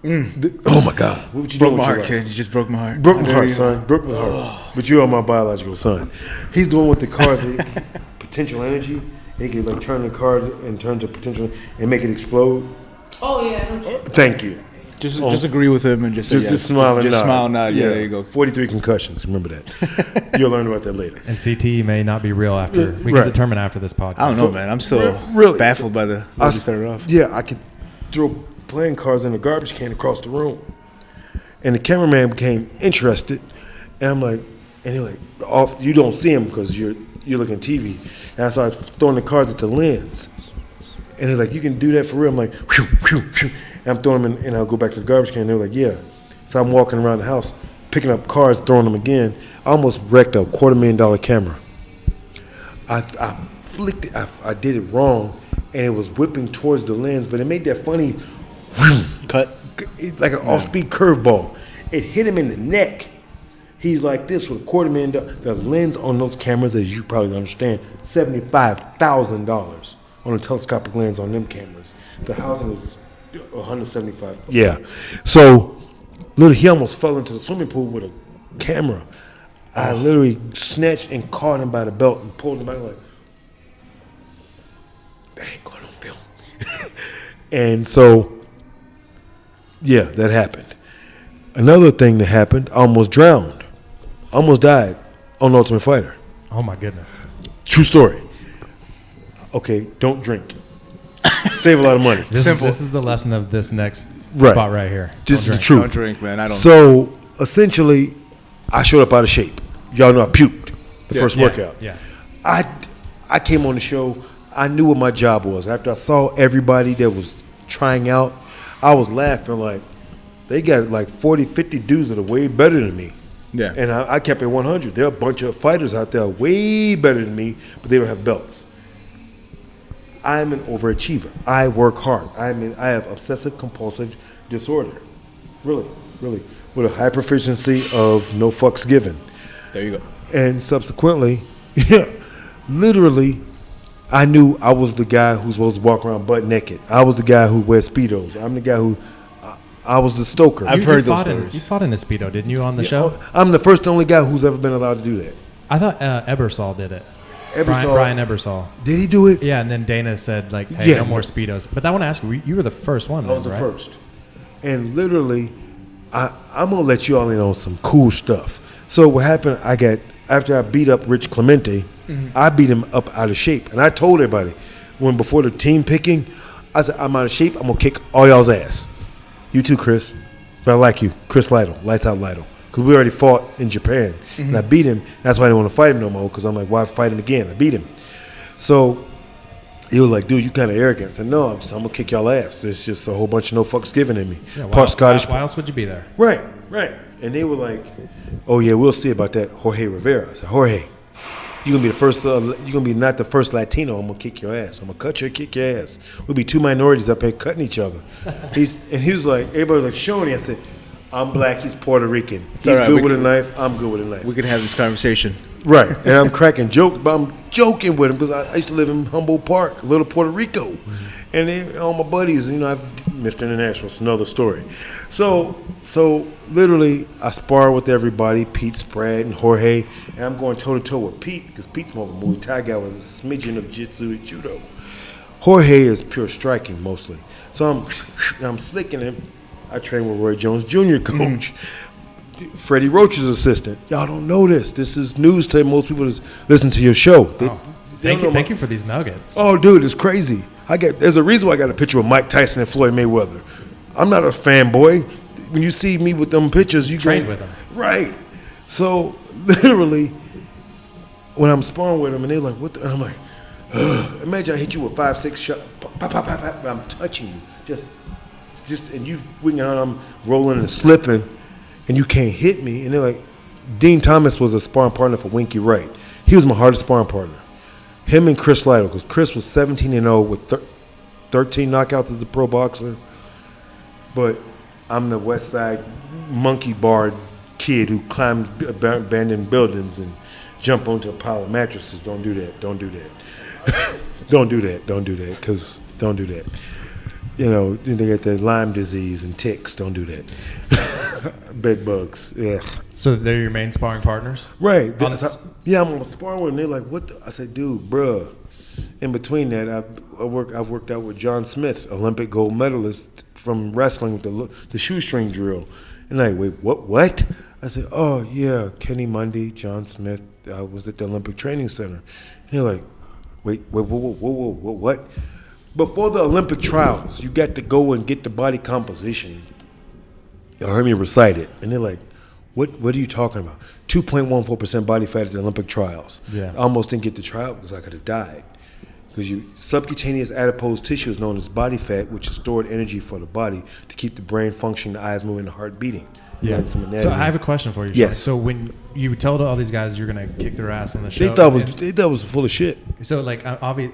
Oh my God. What would you Broke do my with your heart, life? kid. You just broke my heart. Broke my heart, son. Broke my heart. But you are my biological son. He's the one with the cards, potential energy. He can like turn the card and turn to potential and make it explode. Oh yeah, I know what Thank you. Just agree with him and just say Just yes. smile and just nod. smile and nod. Yeah, there you go. 43 concussions. Remember that. You'll learn about that later. And CT may not be real after. We Right. can determine after this podcast. I don't know, man. I'm still Really? baffled by the way you started off. Yeah, I could throw playing cards in a garbage can across the room. And the cameraman became interested. And I'm like, and he's like, off, you don't see him because you're looking at TV. And I started throwing the cards at the lens. And he's like, you can do that for real? I'm like, whew, whew, whew. And I'm throwing them in, and I'll go back to the garbage can. And they're like, yeah. So I'm walking around the house, picking up cards, throwing them again. I almost wrecked a $250,000 camera. I flicked it. I did it wrong, and it was whipping towards the lens, but it made that funny Cut. like an off-speed curveball. It hit him in the neck. He's like this with $250,000. The lens on those cameras, as you probably understand, $75,000 on a telescopic lens on them cameras. The housing was $175,000. Yeah. So, literally, he almost fell into the swimming pool with a camera. I literally snatched and caught him by the belt and pulled him back like, that ain't going on film. And so, yeah, that happened. Another thing that happened, I almost drowned. Almost died on Ultimate Fighter. Oh my goodness. True story. Okay, don't drink. Save a lot of money. This Simple. is the lesson of this next Right. spot right here. This Don't is the drink. truth. Don't drink, man. I don't. So essentially, I showed up out of shape. Y'all know I puked the first workout. Yeah. I came on the show. I knew what my job was. After I saw everybody that was trying out, I was laughing like, they got like 40, 50 dudes that are way better than me. Yeah. And I kept it 100. There are a bunch of fighters out there way better than me, but they don't have belts. I'm an overachiever. I work hard. I have obsessive compulsive disorder. Really, with a high proficiency of no fucks given. There you go. And subsequently, literally, I knew I was the guy who's supposed to walk around butt naked. I was the guy who wears Speedos. I'm the guy who, I was the stoker. I've heard those stories. You fought in a Speedo, didn't you, on the show? I'm the first and only guy who's ever been allowed to do that. I thought Ebersol did it. Ebersol, Brian Ebersol. Did he do it? Yeah, and then Dana said, like, hey, Yeah. no more Speedos. But I want to ask you, you were the first one, I was the right? first. And literally, I'm going to let you all in on some cool stuff. So what happened, after I beat up Rich Clemente, I beat him up out of shape. And I told everybody, before the team picking, I said, I'm out of shape. I'm going to kick all y'all's ass. You too, Chris. But I like you. Chris Lytle. Lights out Lytle. Because we already fought in Japan. And I beat him. That's why I didn't want to fight him no more. Because I'm like, why fight him again? I beat him. So he was like, dude, you kind of arrogant. I said, no, I'm going to kick y'all ass. There's just a whole bunch of no fucks given in me. Yeah, Part Scottish. Why else would you be there? Right. And they were like, oh, yeah, we'll see about that, Jorge Rivera. I said, Jorge, you're going to be the first, you're going to be not the first Latino. I'm going to kick your ass. I'm going to kick your ass. We'll be two minorities up here cutting each other. He was like, everybody was like, Shonie. I said, I'm black, he's Puerto Rican. He's right, good with a knife, I'm good with a knife. We could have this conversation. Right. And I'm cracking jokes, but I'm joking with him because I used to live in Humboldt Park, little Puerto Rico. And they, all my buddies, I've Mr. International, it's another story. So literally, I spar with everybody, Pete Spratt and Jorge, and I'm going toe-to-toe with Pete because Pete's more of a Muay Thai guy with a smidgen of Jitsu and Judo. Jorge is pure striking mostly. So I'm slicking him. I train with Roy Jones Jr. coach. Freddie Roach's assistant. Y'all don't know this. This is news to most people that listen to your show. Thank you for these nuggets. Oh, dude, it's crazy. There's a reason why I got a picture of Mike Tyson and Floyd Mayweather. I'm not a fanboy. When you see me with them pictures, you trained with them. Right. So literally, when I'm sparring with them, and they're like, "What?" And I'm like, ugh. Imagine I hit you with 5-6 shots. Pop, pop, pop, pop, I'm touching you. Just and you freaking out. I'm rolling and slipping, and you can't hit me. And they're like, Dean Thomas was a sparring partner for Winky Wright. He was my hardest sparring partner. Him and Chris Lytle, because Chris was 17-0 with 13 knockouts as a pro boxer. But I'm the West Side monkey bar kid who climbed abandoned buildings and jump onto a pile of mattresses. Don't do that. Don't do that. Don't do that. Don't do that. Because don't do that. They get the Lyme disease and ticks. Don't do that. Bed bugs. Yeah. So they're your main sparring partners? Right. Yeah, I'm on sparring with them. They're like, what? I said, dude, bruh. In between that, I've worked out with John Smith, Olympic gold medalist from wrestling with the shoestring drill. And like, wait, what? I said, oh, yeah, Kenny Mundy, John Smith. I was at the Olympic Training Center. And they're like, wait, whoa, what? Before the Olympic trials, you got to go and get the body composition. You heard me recite it. And they're like, what are you talking about? 2.14% body fat at the Olympic trials. Yeah. I almost didn't get the trial because I could have died. Because subcutaneous adipose tissue is known as body fat, which is stored energy for the body to keep the brain functioning, the eyes moving, the heart beating. Yeah. So I have a question for you. Yes. So when you told all these guys you're gonna kick their ass on the show, they thought it was full of shit. So like,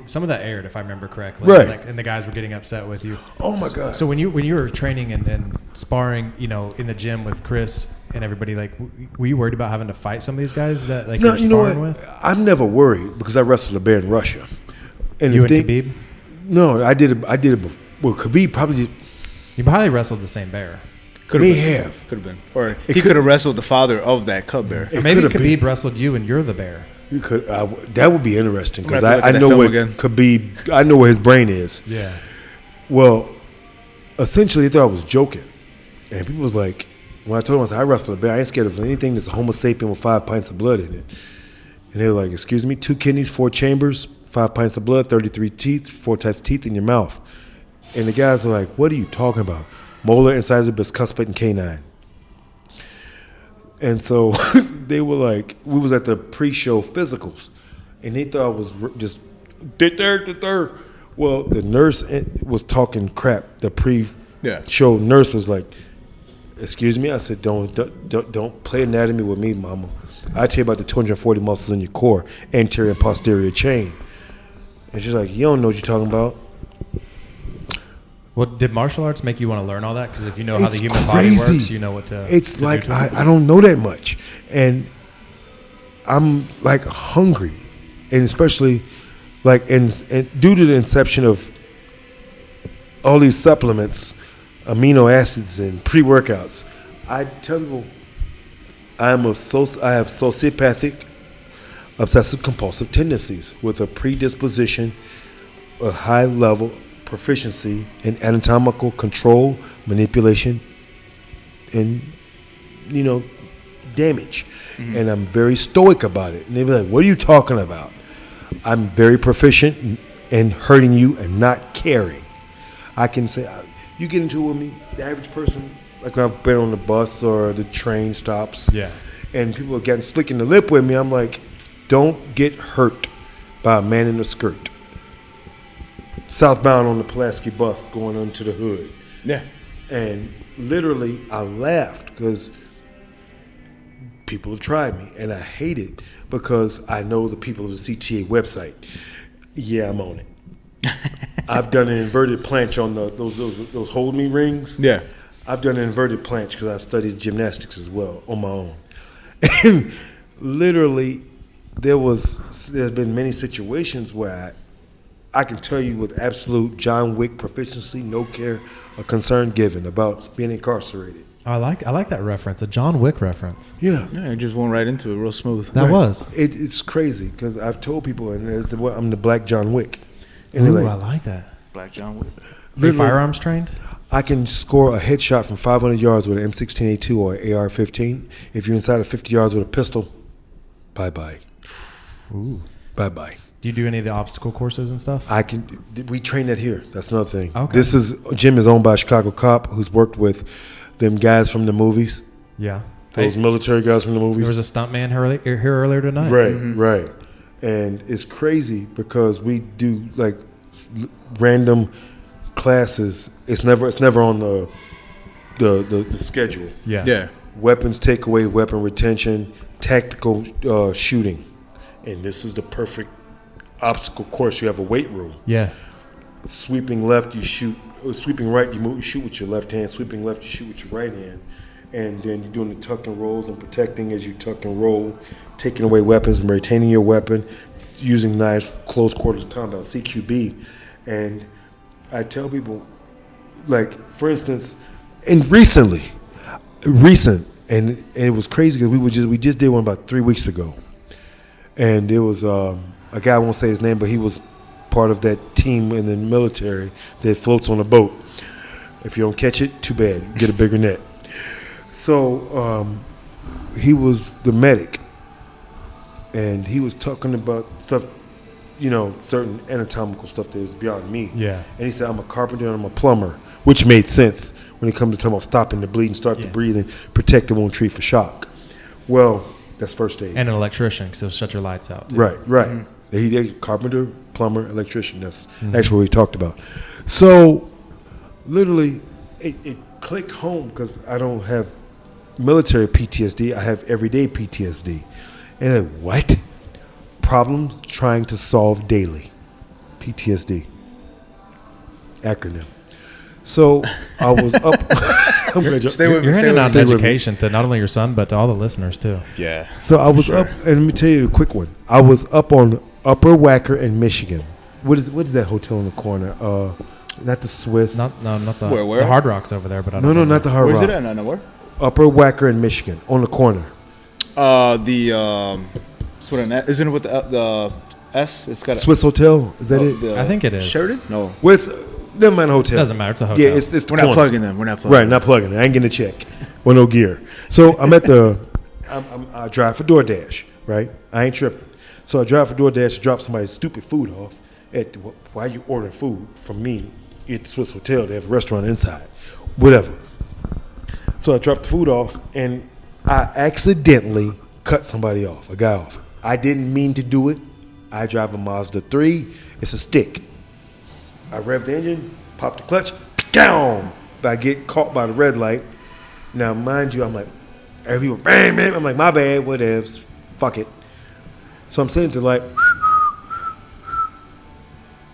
some of that aired, if I remember correctly. Right. Like, and the guys were getting upset with you. Oh my god. So when you were training and sparring, in the gym with Chris and everybody, like, were you worried about having to fight some of these guys that like No, you're sparring with? I'm never worried because I wrestled a bear in Russia. And You and Khabib? No, I did it before. Well, Khabib probably did. You probably wrestled the same bear. Could have been. Or he could have wrestled the father of that cub bear. Or maybe Khabib wrestled you and you're the bear. You could. That would be interesting because I'm gonna have I to look know at that where film Khabib. I know where his brain is. Yeah. Well, essentially, they thought I was joking, and people was like, when I told them, I said, I wrestled a bear. I ain't scared of anything that's a Homo sapien with 5 pints of blood in it. And they were like, excuse me, 2 kidneys, 4 chambers, 5 pints of blood, 33 teeth, 4 types of teeth in your mouth. And the guys are like, what are you talking about? Molar, incisor, bicuspid, and canine. And so they were like, we was at the pre-show physicals, and they thought I was just Well, the nurse was talking crap. The Yeah. show nurse was like, "Excuse me." I said, "Don't play anatomy with me, mama. I tell you about the 240 muscles in your core, anterior and posterior chain." And she's like, "You don't know what you're talking about." Well, did martial arts make you want to learn all that? Because if you know how the It's human body crazy. works, you know what to. It's to like do to it. I don't know that much, and I'm like hungry, and especially like and due to the inception of all these supplements, amino acids and pre-workouts, I tell people I have sociopathic obsessive compulsive tendencies with a predisposition, a high level proficiency in anatomical control, manipulation, and damage. And I'm very stoic about it. And they be like, "What are you talking about?" I'm very proficient in hurting you and not caring. I can say, you get into it with me, the average person, like when I've been on the bus or the train stops, Yeah. and people are getting slick in the lip with me, I'm like, don't get hurt by a man in a skirt. Southbound on the Pulaski bus going onto the hood. Yeah. And literally, I laughed because people have tried me, and I hate it because I know the people of the CTA website. Yeah, I'm on it. I've done an inverted planche on those hold me rings. Yeah. I've done an inverted planche because I've studied gymnastics as well on my own. And literally, there's been many situations where I can tell you with absolute John Wick proficiency, no care or concern given about being incarcerated. I like that reference, a John Wick reference. Yeah. Yeah, it just went right into it, real smooth. That Right. was. It's crazy because I've told people, and I'm the Black John Wick. And Ooh, they're I like, like that. Black John Wick. Are you literally, firearms trained? I can score a headshot from 500 yards with an M16A2 or an AR-15. If you're inside of 50 yards with a pistol, bye-bye. Ooh. Bye-bye. Do you do any of the obstacle courses and stuff? We train that here. That's another thing. Okay. Gym is owned by a Chicago cop who's worked with them guys from the movies, Yeah. those military guys from the movies. There was a stuntman here earlier tonight. Right, right. And it's crazy because we do like random classes. It's never on the schedule. Yeah. Yeah. Weapons takeaway, weapon retention, tactical shooting, and this is the perfect obstacle course. You have a weight room. Yeah. Sweeping left, you shoot. Sweeping right, you shoot with your left hand. Sweeping left, you shoot with your right hand. And then you're doing the tuck and rolls and protecting as you tuck and roll, taking away weapons and retaining your weapon, using knives, close quarters combat, CQB. And I tell people, like, for instance, and recent, and it was crazy because we just did one about 3 weeks ago. And it was a guy, I won't say his name, but he was part of that team in the military that floats on a boat. If you don't catch it, too bad. Get a bigger net. So he was the medic, and he was talking about stuff, certain anatomical stuff that was beyond me. Yeah. And he said, I'm a carpenter and I'm a plumber, which made sense when it comes to talking about stopping the bleeding, start the breathing, protect the wound, treat for shock. Well, that's first aid. And an electrician, because it'll shut your lights out, too. Right. Mm-hmm. He carpenter, plumber, electrician. That's actually what we talked about. So, literally, it clicked home because I don't have military PTSD. I have everyday PTSD. And like, what? Problems trying to solve daily. PTSD. Acronym. So I was up. I'm glad Stay with me. You're Stay handing with out me. education to not only your son, but to all the listeners, too. Yeah. So I was up, and let me tell you a quick one. I was up on Upper Wacker in Michigan. What is that hotel in the corner? Not the Swiss. Not the, Where? the Hard Rock's over there, but I don't know. No, not the Hard Where's Rock. it at? No, where? Upper Wacker in Michigan, on the corner. It's what an isn't it with the S? It's got a Swiss Hotel. Is that it? I think it is. Sheridan? No. Never mind hotel. Doesn't matter. It's a hotel. Yeah, it's the We're not corner. plugging them. We're not plugging Right, them. not plugging it. I ain't getting a check or no gear. So I'm at I drive for DoorDash, right? I ain't tripping. So I drive for DoorDash to drop somebody's stupid food off. Why you ordering food from me at the Swiss Hotel? They have a restaurant inside. Whatever. So I dropped the food off, and I accidentally cut somebody off, a guy off. I didn't mean to do it. I drive a Mazda 3. It's a stick. I rev the engine, pop the clutch, down. But I get caught by the red light. Now, mind you, I'm like, every people, bang, bang. I'm like, my bad, whatevs, fuck it. So I'm sitting to like,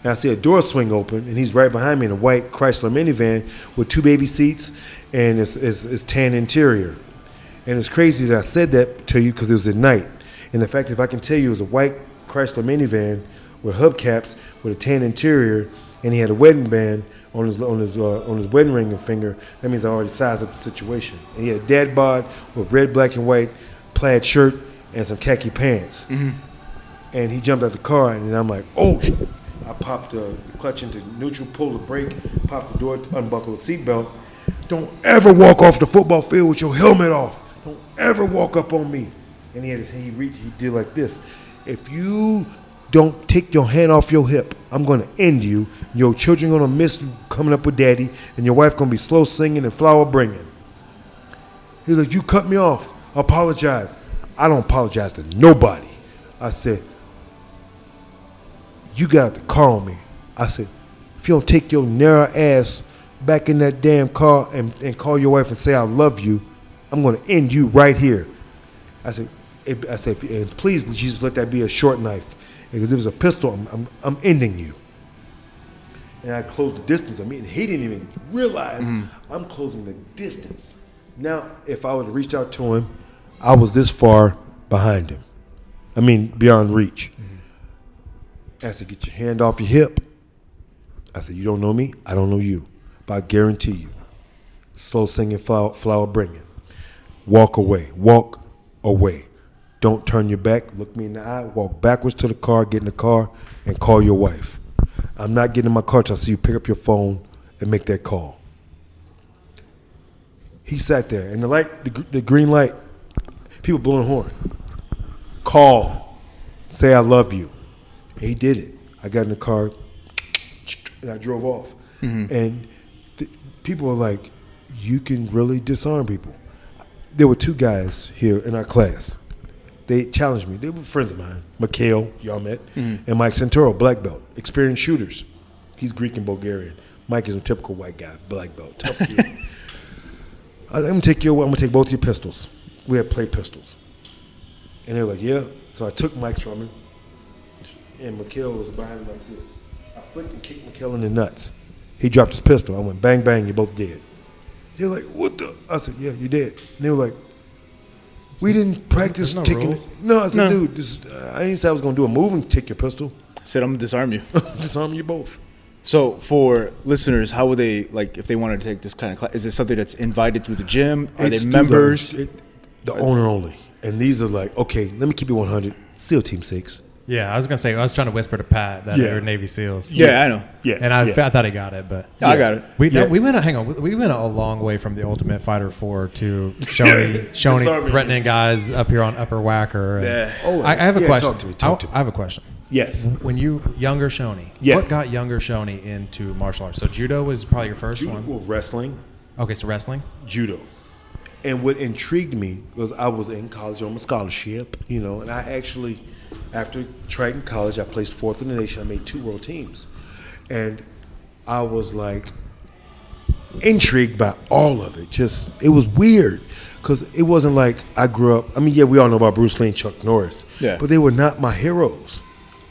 and I see a door swing open, and he's right behind me in a white Chrysler minivan with 2 baby seats and it's tan interior. And it's crazy that I said that to you because it was at night. And the fact, if I can tell you, it was a white Chrysler minivan with hubcaps with a tan interior, and he had a wedding band on his wedding ring and finger. That means I already sized up the situation. And he had a dad bod with red, black, and white plaid shirt and some khaki pants. Mm-hmm. And he jumped out the car, and then I'm like, oh shit. I popped the clutch into neutral, pulled the brake, popped the door, unbuckled the seatbelt. Don't ever walk off the football field with your helmet off. Don't ever walk up on me. And he did like this. If you don't take your hand off your hip, I'm going to end you. Your children going to miss coming up with daddy, and your wife going to be slow singing and flower bringing. He was like, you cut me off. I apologize. I don't apologize to nobody. I said, you got the car on me. I said, if you don't take your narrow ass back in that damn car and call your wife and say I love you, I'm going to end you right here. I said, and please, Jesus, let that be a short knife. Because if it was a pistol, I'm ending you. And I closed the distance. I mean, he didn't even realize I'm closing the distance. Now, if I would have reached out to him, I was this far behind him. I mean, beyond reach. I said, get your hand off your hip. I said, you don't know me, I don't know you. But I guarantee you, slow singing, flower bringing. Walk away. Walk away. Don't turn your back. Look me in the eye. Walk backwards to the car, get in the car, and call your wife. I'm not getting in my car till I see you pick up your phone and make that call. He sat there, and the green light, people blowing the horn. Call. Say I love you. He did it. I got in the car, and I drove off. Mm-hmm. And people were like, you can really disarm people. There were 2 guys here in our class. They challenged me. They were friends of mine. Mikhail, y'all met, and Mike Santoro, black belt, experienced shooters. He's Greek and Bulgarian. Mike is a typical white guy, black belt, tough kid. I'm gonna take both your pistols. We had play pistols. And they were like, yeah. So I took Mike's from him, and Mikhail was behind him like this. I flicked and kicked Mikhail in the nuts. He dropped his pistol. I went, bang, bang, you're both dead. They're like, what the? I said, yeah, you're dead. And they were like, we didn't practice kicking. Rules. No, I said, dude, I didn't say I was going to do a move and take your pistol. I said, I'm going to disarm you. Disarm you both. So for listeners, how would they, like, if they wanted to take this kind of class, is it something that's invited through the gym? Are they members? The owner only. And these are like, okay, let me keep it 100. SEAL Team 6. Yeah, I was gonna say I was trying to whisper to Pat that they're Navy SEALs. Yeah, I know. Yeah, and I thought he got it, but I got it. We went. Hang on, we went a long way from the Ultimate Fighter 4 to Shonie threatening guys up here on Upper Whacker. I have a question. Talk to me. I have a question. Yes. When you younger Shonie, what got younger Shonie into martial arts? So judo was probably your first one. Well, wrestling. Okay, so wrestling, judo. And what intrigued me was I was in college on a scholarship, and I actually, after Triton College, I placed 4th in the nation. I made 2 world teams. And I was like intrigued by all of it. It was weird because it wasn't like I grew up. I mean, we all know about Bruce Lee and Chuck Norris. Yeah. But they were not my heroes.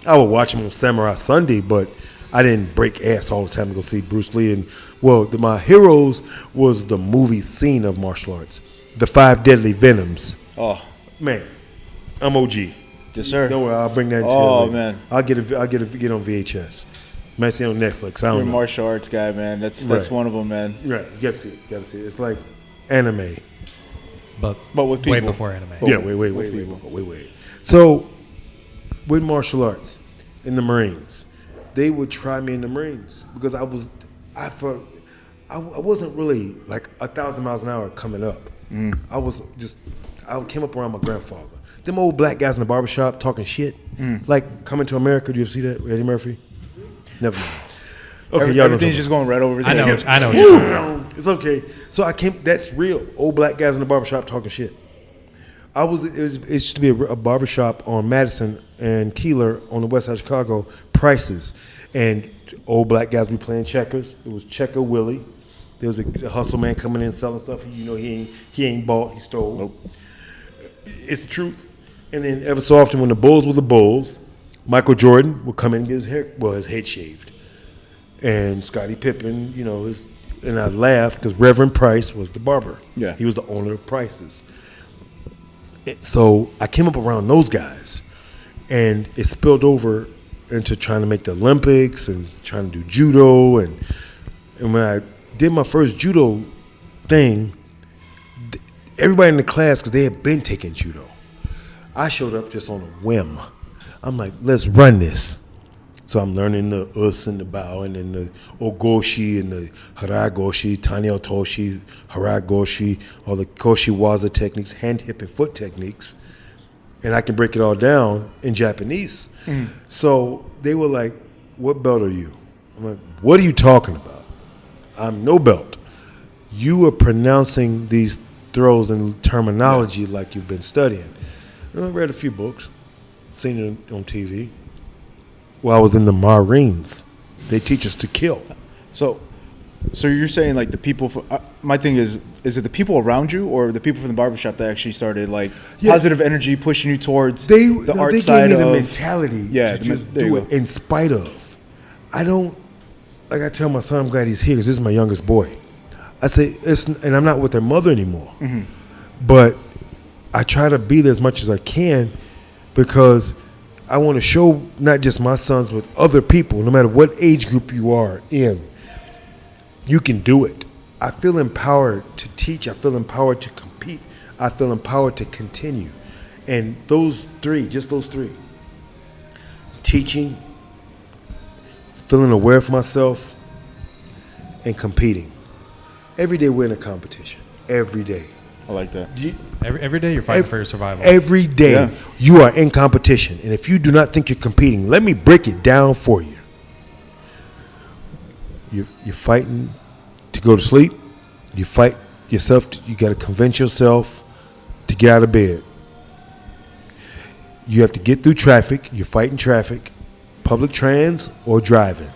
I would watch them on Samurai Sunday, but I didn't break ass all the time to go see Bruce Lee. And my heroes was the movie scene of martial arts, the 5 Deadly Venoms. Oh man, I'm OG. Yes, sir. Don't worry, I'll bring that to you. Oh man, I'll get on VHS. Might see it on Netflix. I don't You're know. a martial arts guy, man. That's one of them, man. Right, you gotta see it. It's like anime, but with people. Way before anime. Wait. So with martial arts in the Marines, they would try me in the Marines because I wasn't really like 1,000 miles an hour coming up. I came up around my grandfather. Them old black guys in the barbershop talking shit. Like Coming to America. Do you ever see that? Eddie Murphy? Never mind. Okay, everything's just going right over his head. I know. It's okay. So that's real. Old black guys in the barbershop talking shit. It used to be a barbershop on Madison and Keeler on the west side of Chicago, Prices. And old black guys be playing checkers. It was Checker Willie. There was a hustle man coming in selling stuff. You know, he ain't bought, he stole. Nope. It's the truth. And then every so often when the Bulls were the Bulls, Michael Jordan would come in and get his head shaved. And Scottie Pippen, you know, and I laughed because Reverend Price was the barber. Yeah. He was the owner of Price's. So I came up around those guys, and it spilled over into trying to make the Olympics and trying to do judo. And when I did my first judo thing, everybody in the class, because they had been taking judo, I showed up just on a whim. I'm like, let's run this. So I'm learning the us and the bao, and then the ogoshi and the haragoshi, taniotoshi, haragoshi, all the koshiwaza techniques, hand, hip, and foot techniques. And I can break it all down in Japanese. Mm. So they were like, what belt are you? I'm like, what are you talking about? I'm no belt. You are pronouncing these throws and terminology like you've been studying. And I read a few books, seen it on TV. Well, I was in the Marines. They teach us to kill. So you're saying like the people, my thing is it the people around you or the people from the barbershop that actually started like positive energy pushing you towards the art side of? They gave me the mentality to just do it in spite of. I don't, like I tell my son, I'm glad he's here because this is my youngest boy. I say, and I'm not with their mother anymore. Mm-hmm. But I try to be there as much as I can because I want to show not just my sons, but other people, no matter what age group you are in, you can do it. I feel empowered to teach. I feel empowered to compete. I feel empowered to continue. And those three, just those three, teaching, feeling aware of myself, and competing. Every day we're in a competition. Every day. I like that. Every day you're fighting for your survival. Every day you are in competition. And if you do not think you're competing, let me break it down for you. You're fighting to go to sleep. You fight yourself. You got to convince yourself to get out of bed. You have to get through traffic. You're fighting traffic, public trans or driving.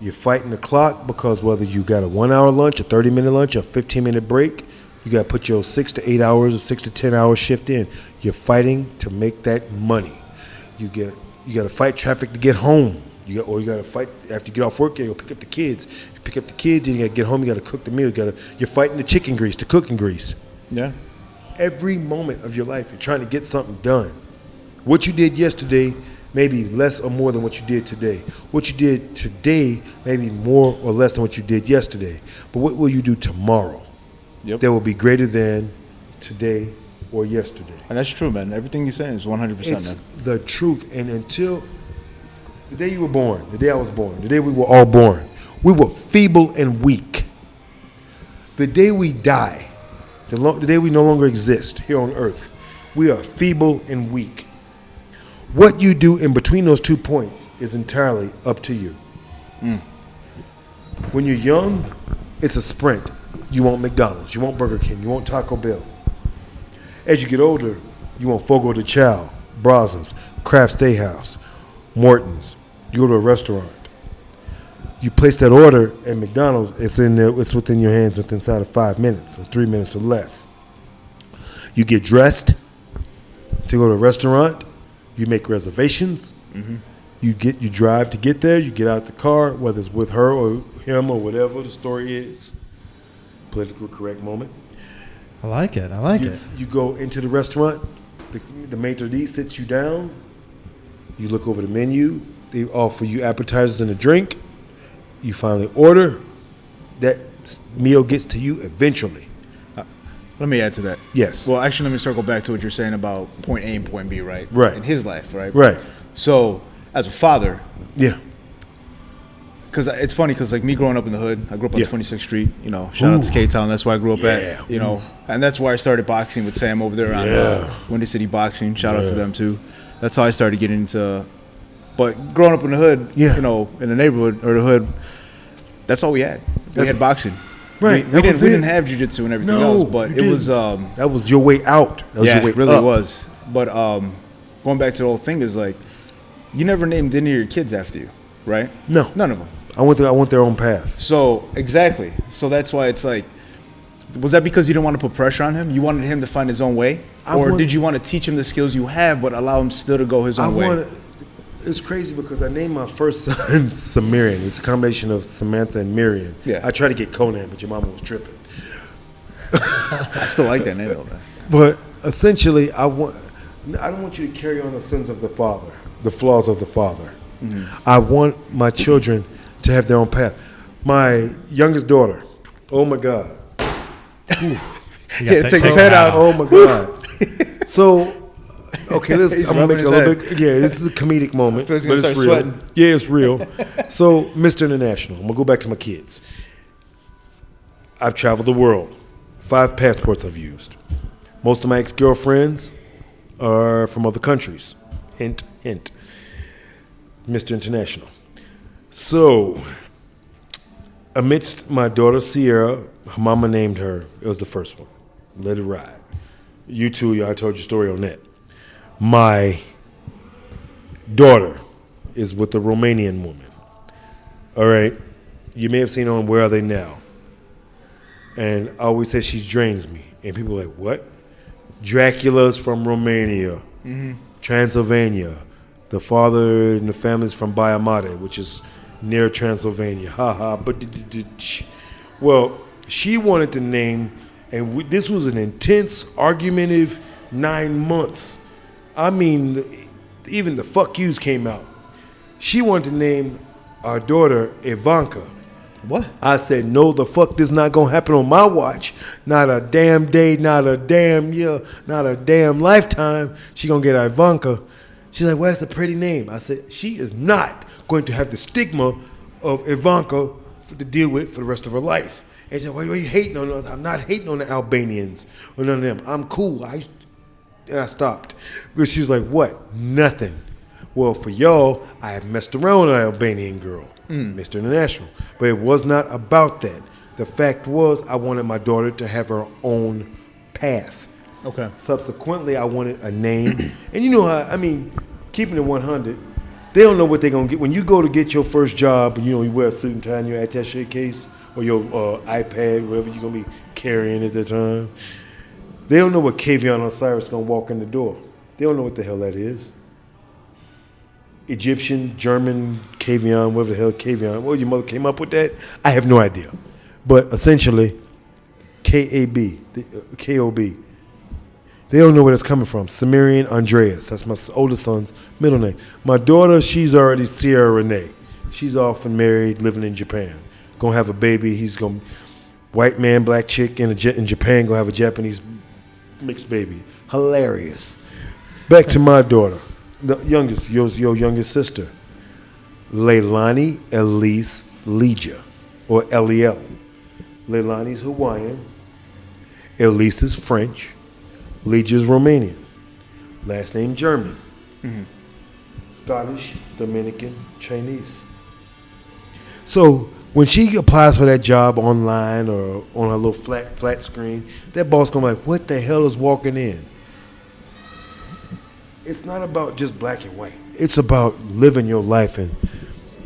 You're fighting the clock because whether you got a 1 hour lunch, a 30-minute lunch, a 15-minute break, you got to put your 6 to 8 hours or 6 to 10 hour shift in. You're fighting to make that money. You got to fight traffic to get home. You got to fight after you get off work. You got to pick up the kids. You pick up the kids, and you got to get home. You got to cook the meal. You're fighting the chicken grease, the cooking grease. Yeah. Every moment of your life, you're trying to get something done. What you did yesterday may be less or more than what you did today. What you did today may be more or less than what you did yesterday. But what will you do tomorrow? Yep. That will be greater than today or yesterday. And that's true, man. Everything you're saying is 100%, It's man. the truth. And until the day you were born, the day I was born, the day we were all born, we were feeble and weak. The day we die, the day we no longer exist here on earth, we are feeble and weak. What you do in between those 2 points is entirely up to you. Mm. When you're young, it's a sprint. You want McDonald's, you want Burger King, you want Taco Bell. As you get older, you want Fogo de Chao, Brazos, Kraft Steakhouse, Morton's. You go to a restaurant. You place that order at McDonald's, it's in there, it's within your hands within inside of 5 minutes or 3 minutes or less. You get dressed to go to a restaurant. You make reservations. Mm-hmm. You drive to get there. You get out the car, whether it's with her or him or whatever the story is. Politically correct moment. I like it. You go into the restaurant. The maitre d' sits you down. You look over the menu. They offer you appetizers and a drink. You finally order. That meal gets to you eventually. Let me add to that. Yes. Well, actually, let me circle back to what you're saying about point A and point B, right? Right. In his life, right? Right. So, as a father, yeah. Because it's funny, because like me growing up in the hood, I grew up on 26th Street. You know, shout out to K-Town. That's where I grew up at. You know, and that's where I started boxing with Sam over there on Windy City Boxing. Shout out to them too. That's how I started getting into. But growing up in the hood, you know, in the neighborhood or the hood, that's all we had. We had boxing. Right. We didn't have jiu-jitsu and everything else, but it was that was your way out. That was your way it really up. was. But going back to the whole thing is like, you never named any of your kids after you, right? No. None of them. I want their own path. So exactly. So that's why it's like, was that because you didn't want to put pressure on him? You wanted him to find his own way, did you want to teach him the skills you have, but allow him still to go his own way? It's crazy because I named my first son Samarian. It's a combination of Samantha and Miriam. Yeah. I tried to get Conan, but your mama was tripping. I still like that name though, man. But essentially, I don't want you to carry on the sins of the father, the flaws of the father. Mm-hmm. I want my children to have their own path. My youngest daughter, oh my God. Take his head out. Oh my God. So, okay, I'm gonna make it a little bit. Yeah, this is a comedic moment, but it's real. Sweating. Yeah, it's real. So, Mr. International, I'm gonna go back to my kids. I've traveled the world. 5 passports I've used. Most of my ex-girlfriends are from other countries. Hint, hint. Mr. International. So, amidst my daughter Sierra, her mama named her. It was the first one. Let it ride. You two, I told your story on that. My daughter is with a Romanian woman. All right. You may have seen on Where Are They Now? And I always say she drains me. And people are like, what? Dracula's from Romania, Transylvania. The father and the family's from Baia Mare, which is near Transylvania. Ha ha. But well, she wanted to name, and this was an intense, argumentative 9 months. I mean, even the fuck yous came out. She wanted to name our daughter Ivanka. What? I said, no, the fuck, this not gonna happen on my watch. Not a damn day, not a damn year, not a damn lifetime. She gonna get Ivanka. She's like, well, that's a pretty name. I said, she is not going to have the stigma of Ivanka to deal with for the rest of her life. And she said, why are you hating on us? I'm not hating on the Albanians or none of them. I'm cool. And I stopped. Because she was like, what? Nothing. Well, for y'all, I have messed around with an Albanian girl, Mr. International. But it was not about that. The fact was, I wanted my daughter to have her own path. Okay. Subsequently, I wanted a name. And you know how, I mean, keeping it 100, they don't know what they're going to get. When you go to get your first job, you know, you wear a suit and tie and your attaché case or your iPad, whatever you're going to be carrying at the time, they don't know what Kavion Osiris is going to walk in the door. They don't know what the hell that is. Egyptian, German, Kavion, whatever the hell Kavion. Well, your mother came up with that? I have no idea. But essentially, K-A-B, K-O-B. They don't know where it's coming from. Samarian Andreas. That's my oldest son's middle name. My daughter, she's already Sierra Renee. She's off and married, living in Japan. Gonna have a baby. He's gonna white man, black chick in Japan. Gonna have a Japanese mixed baby. Hilarious. Back to my daughter, the youngest, your youngest sister, Leilani Elise Legia, or L-E-L. Leilani's Hawaiian. Elise is French. Legia's Romanian. Last name German. Mm-hmm. Scottish, Dominican, Chinese. So when she applies for that job online or on her little flat screen, that boss gonna be like, what the hell is walking in? It's not about just black and white. It's about living your life, and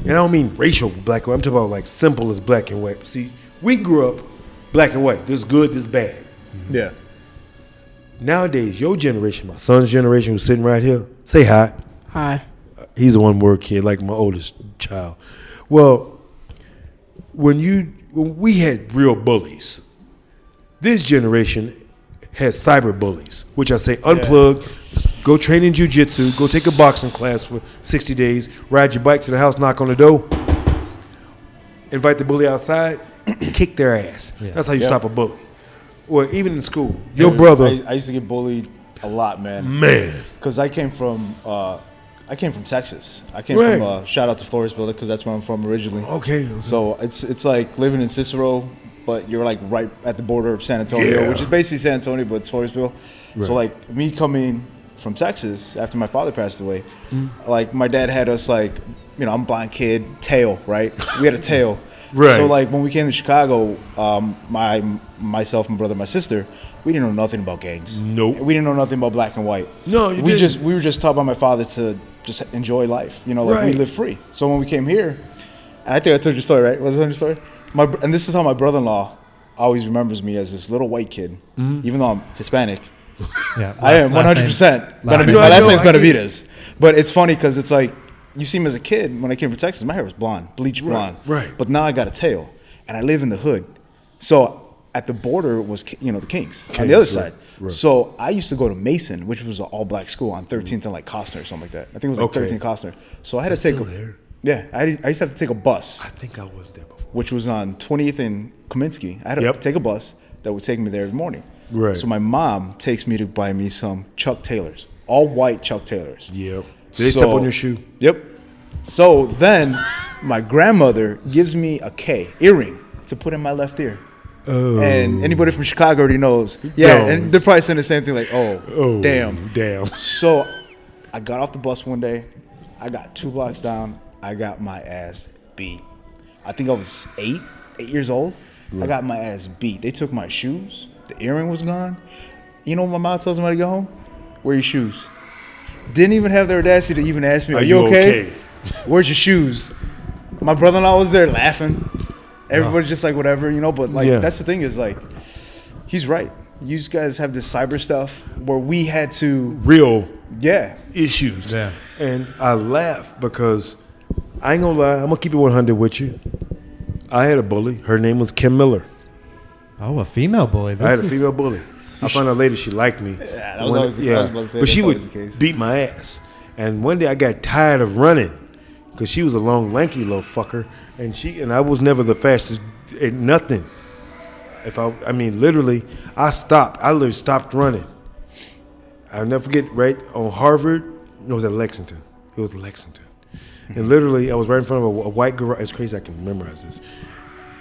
I don't mean racial black and white. I'm talking about like simple as black and white. See, we grew up black and white. This good, this bad. Mm-hmm. Yeah. Nowadays, your generation, my son's generation who's sitting right here, say hi. Hi. He's a one-word kid, like my oldest child. Well, when we had real bullies, this generation has cyber bullies, which I say unplug, go train in jiu-jitsu, go take a boxing class for 60 days, ride your bike to the house, knock on the door, invite the bully outside, kick their ass. Yeah. That's how you stop a bully. Or even in school, your brother. I used to get bullied a lot, man. Man, because I came from Texas. I came from shout out to Floresville because that's where I'm from originally. Okay. So it's like living in Cicero, but you're like right at the border of San Antonio, which is basically San Antonio, but it's Floresville. Right. So like me coming from Texas after my father passed away. Like my dad had us like, you know, I'm a blind kid, tail, right? We had a tail. Right. So like when we came to Chicago, myself, my brother, my sister, we didn't know nothing about gangs. Nope. We didn't know nothing about black and white. No, you didn't. We were just taught by my father to just enjoy life. You know, like we Right. live free. So when we came here, and I think I told you a story, right? Was it your story? And this is how my brother-in-law always remembers me, as this little white kid, even though I'm Hispanic. Yeah, I am 100%. My last name's Benavides. But it's funny because it's like, you see me as a kid, when I came from Texas, my hair was blonde, bleach blonde. Right. But now I got a tail, and I live in the hood. So at the border was, you know, the Kings on the other side. Right. So I used to go to Mason, which was an all-black school on 13th and like Costner or something like that. I think it was like 13th Costner. So I had to take I used to have to take a bus. I think I was there before. Which was on 20th and Kaminsky. I had to take a bus that would take me there every morning. Right. So my mom takes me to buy me some Chuck Taylors, all white Chuck Taylors. Yep. Did they step on your shoe? Yep. So then my grandmother gives me a K earring to put in my left ear. Oh. And anybody from Chicago already knows. Yeah, and they're probably saying the same thing like, oh, damn. So I got off the bus one day. I got 2 blocks down. I got my ass beat. I think I was 8 years old. Right. I got my ass beat. They took my shoes. The earring was gone. You know what my mom tells me to go home? Wear your shoes. Didn't even have the audacity to even ask me, are you okay? Where's your shoes? My brother-in-law was there laughing. Everybody's just like, whatever, you know. But like, that's the thing is like, he's right. You guys have this cyber stuff where we had to real issues. Yeah. And I laugh because I ain't gonna lie. I'm gonna keep it 100 with you. I had a bully. Her name was Kim Miller. Oh, a female bully. I had a female bully. I found out later she liked me. Yeah, that was always the case. I was about to say, but she would the case. beat my ass. And one day I got tired of running because she was a long, lanky little fucker, and I was never the fastest at nothing. I mean, literally, I stopped. I literally stopped running. I'll never forget. Right on Harvard, it was at Lexington. It was Lexington, and literally, I was right in front of a white garage. It's crazy I can memorize this.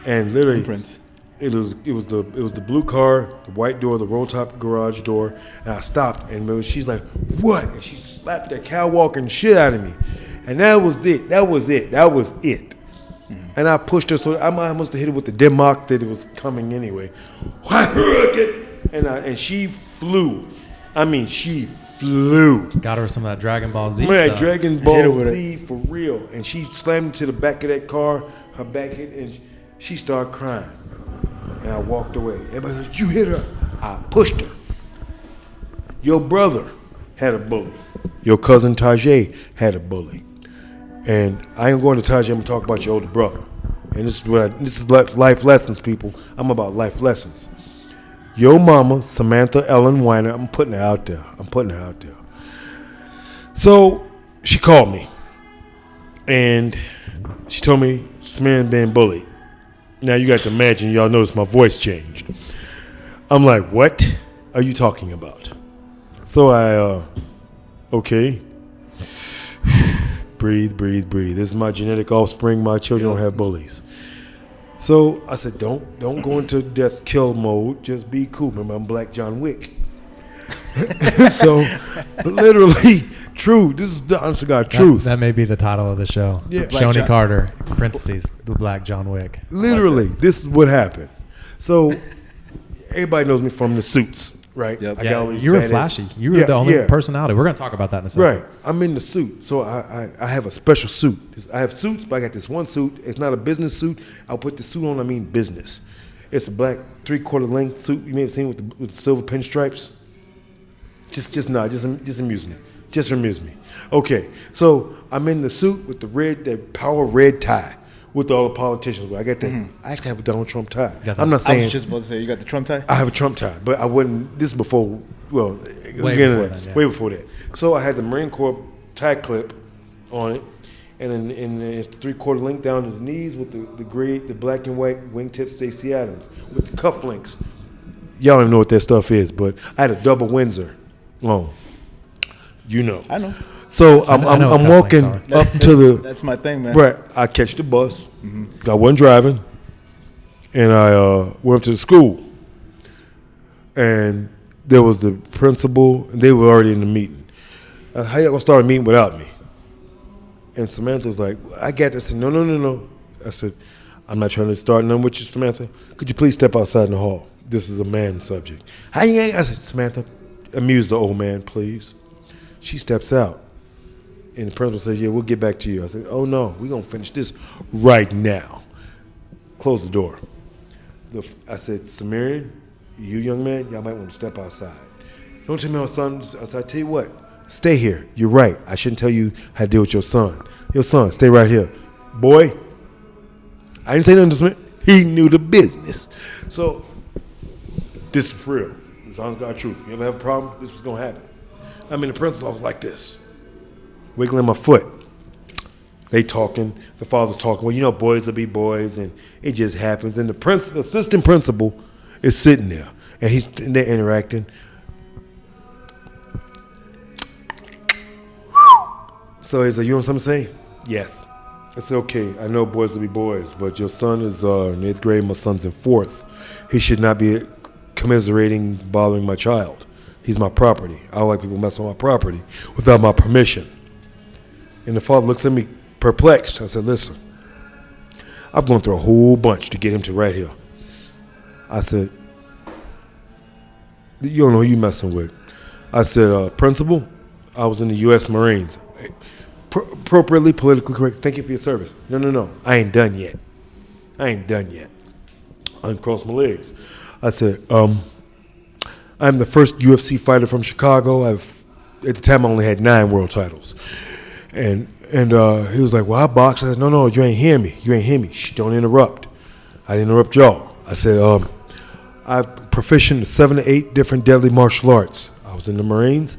And literally, Imprints. It was the blue car, the white door, the roll top garage door, and I stopped, and she's like, "What?" And she slapped that cow walking shit out of me, and that was it. And I pushed her, so I must have hit her with the demock that it was coming anyway. And she flew. I mean, she flew. Got her some of that Dragon Ball Z Man, stuff. Dragon Ball Z for real. And she slammed into the back of that car. Her back hit, and she started crying. And I walked away. Everybody said, "You hit her." I pushed her. Your brother had a bully. Your cousin Tajay had a bully. And I ain't going to Tajay. I'm going to talk about your older brother. And this is life lessons, people. I'm about life lessons. Your mama, Samantha Ellen Weiner, I'm putting her out there. So she called me. And she told me, this man being bullied. Now you got to imagine, y'all notice my voice changed. I'm like, what are you talking about? So okay. Breathe. This is my genetic offspring. My children don't have bullies. So I said, don't go into death kill mode. Just be cool. Remember, I'm Black John Wick. So literally, true. This is the honest to God truth. That may be the title of the show. Yeah. Shonie Carter, parentheses, the Black John Wick. Literally, this is what happened. So everybody knows me from the Suits, right? Yep. You were flashy. You were the only personality. We're going to talk about that in a second. Right. I'm in the suit. So I have a special suit. I have suits, but I got this one suit. It's not a business suit. I'll put the suit on, I mean business. It's a black 3/4 length suit. You may have seen with the silver pinstripes. Just amuse me. Just amuse me. Okay. So I'm in the suit with that power red tie. With all the politicians, I got that. I actually have a Donald Trump tie. I'm not saying. I was just about to say, you got the Trump tie? I have a Trump tie, but I wouldn't. This is before. Well, way before that. So I had the Marine Corps tie clip on it, and then it's 3/4 length down to the knees with the black and white wingtip Stacey Adams with the cuff links. Y'all don't even know what that stuff is, but I had a double Windsor on. You know. I know. So I'm walking up to the. That's my thing, man. Right. I catch the bus. I wasn't driving, and I went up to the school. And there was the principal. And they were already in the meeting. how y'all gonna start a meeting without me? And Samantha's like, I get this. I said, no. I said, I'm not trying to start none with you, Samantha. Could you please step outside in the hall? This is a man subject. How you ain't? I said, Samantha, amuse the old man, please. She steps out. And the principal says, yeah, we'll get back to you. I said, oh, no, we're going to finish this right now. Close the door. I said, Samarian, you young man, y'all might want to step outside. Don't tell me my son. I said, I tell you what, stay here. You're right. I shouldn't tell you how to deal with your son. Your son, stay right here. Boy, I didn't say nothing to Smith. He knew the business. So this is real. It's honest God truth. You ever have a problem? This was going to happen. I'm in the principal's office like this, wiggling my foot. They talking. The father's talking. Well, you know, boys will be boys, and it just happens. And the assistant principal is sitting there, and they're interacting. So he's like, you know what I'm saying? Yes. I said, okay, I know boys will be boys, but your son is in 8th grade, my son's in 4th. He should not be commiserating, bothering my child. He's my property. I don't like people messing with my property without my permission. And the father looks at me perplexed. I said, listen, I've gone through a whole bunch to get him to right here. I said, you don't know who you messing with. I said, principal, I was in the U.S. Marines. Appropriately, politically correct. Thank you for your service. No. I ain't done yet. I uncrossed my legs. I said, I'm the first UFC fighter from Chicago. At the time, I only had 9 world titles. And he was like, well, I box. I said, no, you ain't hear me. Shh, don't interrupt. I didn't interrupt y'all. I said, I'm proficient in 7 to 8 different deadly martial arts. I was in the Marines.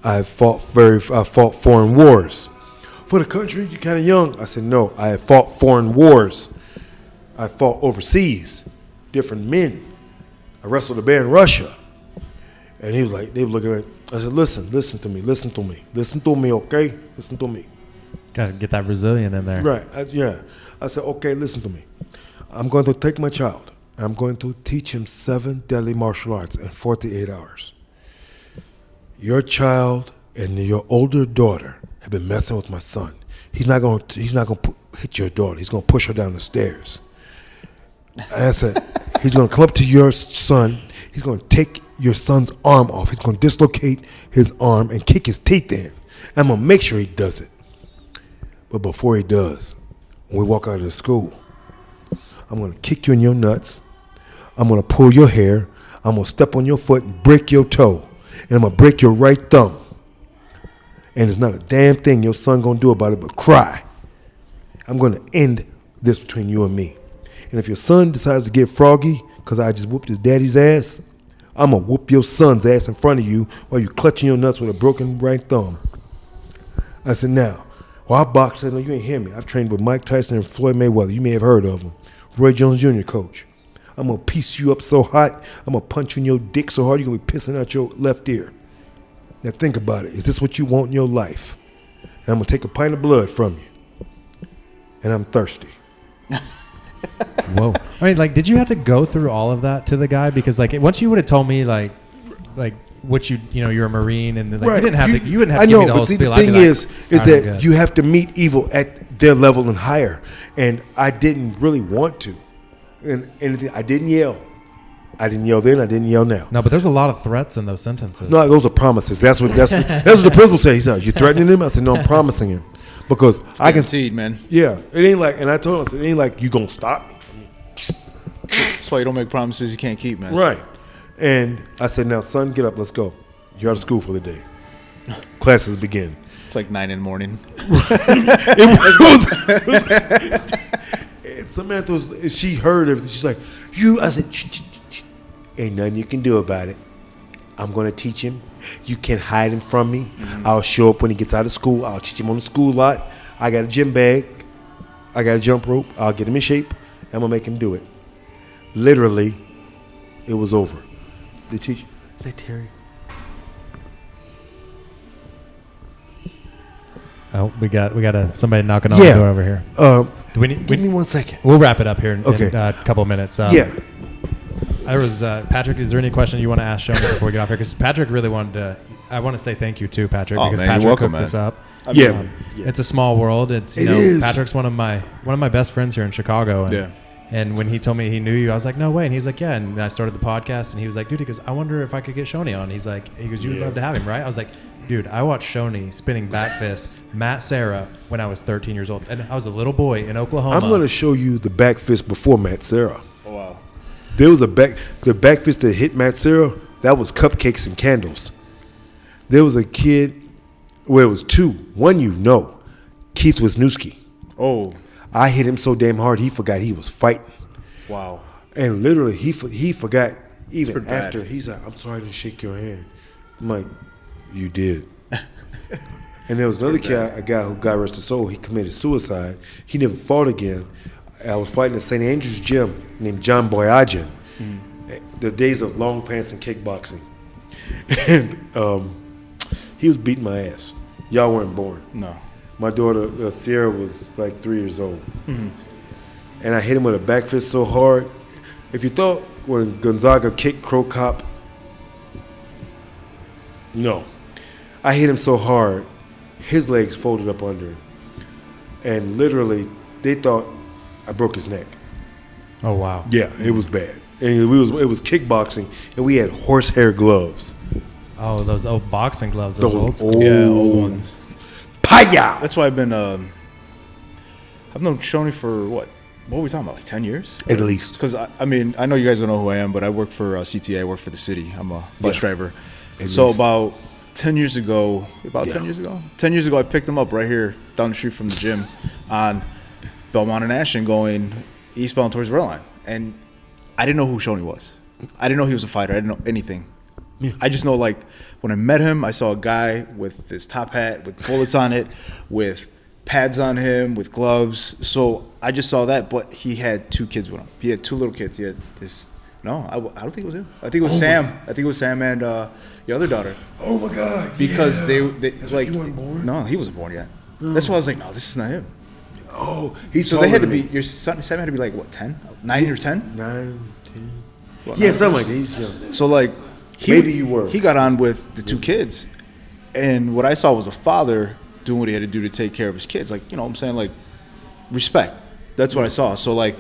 I fought foreign wars. For the country, you're kind of young. I said, no, I have fought foreign wars. I fought overseas, different men. I wrestled a bear in Russia. And he was like, they were looking at me. I said, listen to me, okay? Listen to me. Got to get that Brazilian in there. Right, I said, okay, listen to me. I'm going to take my child. I'm going to teach him 7 deadly martial arts in 48 hours. Your child and your older daughter have been messing with my son. He's not going to hit your daughter. He's going to push her down the stairs. And I said, he's going to come up to your son. He's going to take your son's arm off. He's going to dislocate his arm and kick his teeth in. I'm going to make sure he does it. But before he does, when we walk out of the school, I'm going to kick you in your nuts. I'm going to pull your hair. I'm going to step on your foot and break your toe. And I'm going to break your right thumb. And there's not a damn thing your son going to do about it but cry. I'm going to end this between you and me. And if your son decides to get froggy because I just whooped his daddy's ass, I'm going to whoop your son's ass in front of you while you're clutching your nuts with a broken right thumb. I said, now, I boxed. I said, no, you ain't hear me. I've trained with Mike Tyson and Floyd Mayweather. You may have heard of him. Roy Jones Jr. coach. I'm going to piece you up so hot, I'm going to punch you in your dick so hard you're going to be pissing out your left ear. Now think about it. Is this what you want in your life? And I'm going to take a pint of blood from you. And I'm thirsty. Whoa. I mean, like, did you have to go through all of that to the guy? Because, like, once you would have told me, like what you're a Marine, and like, right. you wouldn't have to give me the whole spiel. The thing is that you have to meet evil at their level and higher. And I didn't really want to. And I didn't yell. I didn't yell then. I didn't yell now. No, but there's a lot of threats in those sentences. No, those are promises. That's what the principal said. He said, "You threatening him?" I said, "No, I'm promising him because it's guaranteed, man." Yeah, it ain't like. And I told him, I said, "It ain't like you gonna stop me." That's why you don't make promises you can't keep, man. Right. And I said, "Now, son, get up. Let's go. You're out of school for the day. Classes begin." It's like 9 in the morning. Samantha she heard of it. She's like, I said, ain't nothing you can do about it. I'm going to teach him. You can't hide him from me. Mm-hmm. I'll show up when he gets out of school. I'll teach him on the school lot. I got a gym bag. I got a jump rope. I'll get him in shape. I'm going to make him do it. Literally, it was over. The teacher, is that Terry? Oh, we got somebody knocking on the door over here. Give me 1 second. We'll wrap it up here in okay. a couple of minutes. I Patrick, is there any question you want to ask Shonie before we get off here? Because Patrick really wanted to. I want to say thank you too, Patrick, Oh, because man, you're Patrick welcome, cooked this man. up. Yeah. It's a small world. It's It is. Patrick's one of my best friends here in Chicago. And, Yeah. And when he told me he knew you, I was like, no way. And he's like, yeah. And I started the podcast, and he was like, dude, he goes, I wonder if I could get Shonie on. He goes, you'd love to have him, right? I was like, dude, I watched Shonie spinning back fist Matt Serra when I was 13 years old, and I was a little boy in Oklahoma. I'm going to show you the back fist before Matt Serra. Oh, wow. There was the back fist that hit Matt Serra. That was cupcakes and candles. There was a kid, well, it was two. One, Keith Wisniewski. Oh, I hit him so damn hard he forgot he was fighting, wow. and literally he forgot even pretty bad. after. He's like, "I'm sorry I didn't shake your hand." I'm like, "You did." And there was another kid, a guy who got rest his soul. He committed suicide. He never fought again. I was fighting at St. Andrew's gym named John Boyajian. The days of long pants and kickboxing, and he was beating my ass. Y'all weren't born. No. My daughter, Sierra, was like 3 years old. Mm-hmm. And I hit him with a back fist so hard. If you thought when Gonzaga kicked Crow Cop, no. I hit him so hard, his legs folded up under him. And literally, they thought I broke his neck. Oh, wow. Yeah, it was bad. And it was kickboxing, and we had horsehair gloves. Oh, those old boxing gloves. Those Those old school. old- Yeah, old ones. Paya! That's why I've been. I've known Shonie for what were we talking about? Like 10 years? At least. Because I mean, I know you guys don't know who I am, but I work for CTA. I work for the city. I'm a bus Yeah. driver. At So least. about 10 years ago, Yeah. 10 years ago, I picked him up right here down the street from the gym on Belmont and Ashton, going eastbound towards Redline, and I didn't know who Shonie was. I didn't know he was a fighter. I didn't know anything. Yeah. I just know, like, when I met him, I saw a guy with his top hat, with bullets on it, with pads on him, with gloves. So I just saw that, but he had 2 kids with him. He had 2 little kids. He had this. No, I don't think it was him. I think it was Sam. I think it was Sam and your other daughter. Oh, my God. Because yeah. they That's like, you weren't born? no, he wasn't born yet. That's why I was like, no, this is not him. Oh, he's So they had to taller be, than me. your son, Sam had to be like, what, 10? 9 or 10? 9, 10. What, Yeah, 9? something like that. He's young. So, like, Maybe you were. He got on with the 2 kids. And what I saw was a father doing what he had to do to take care of his kids. Like, you know what I'm saying? Like, respect. That's what I saw. So, like,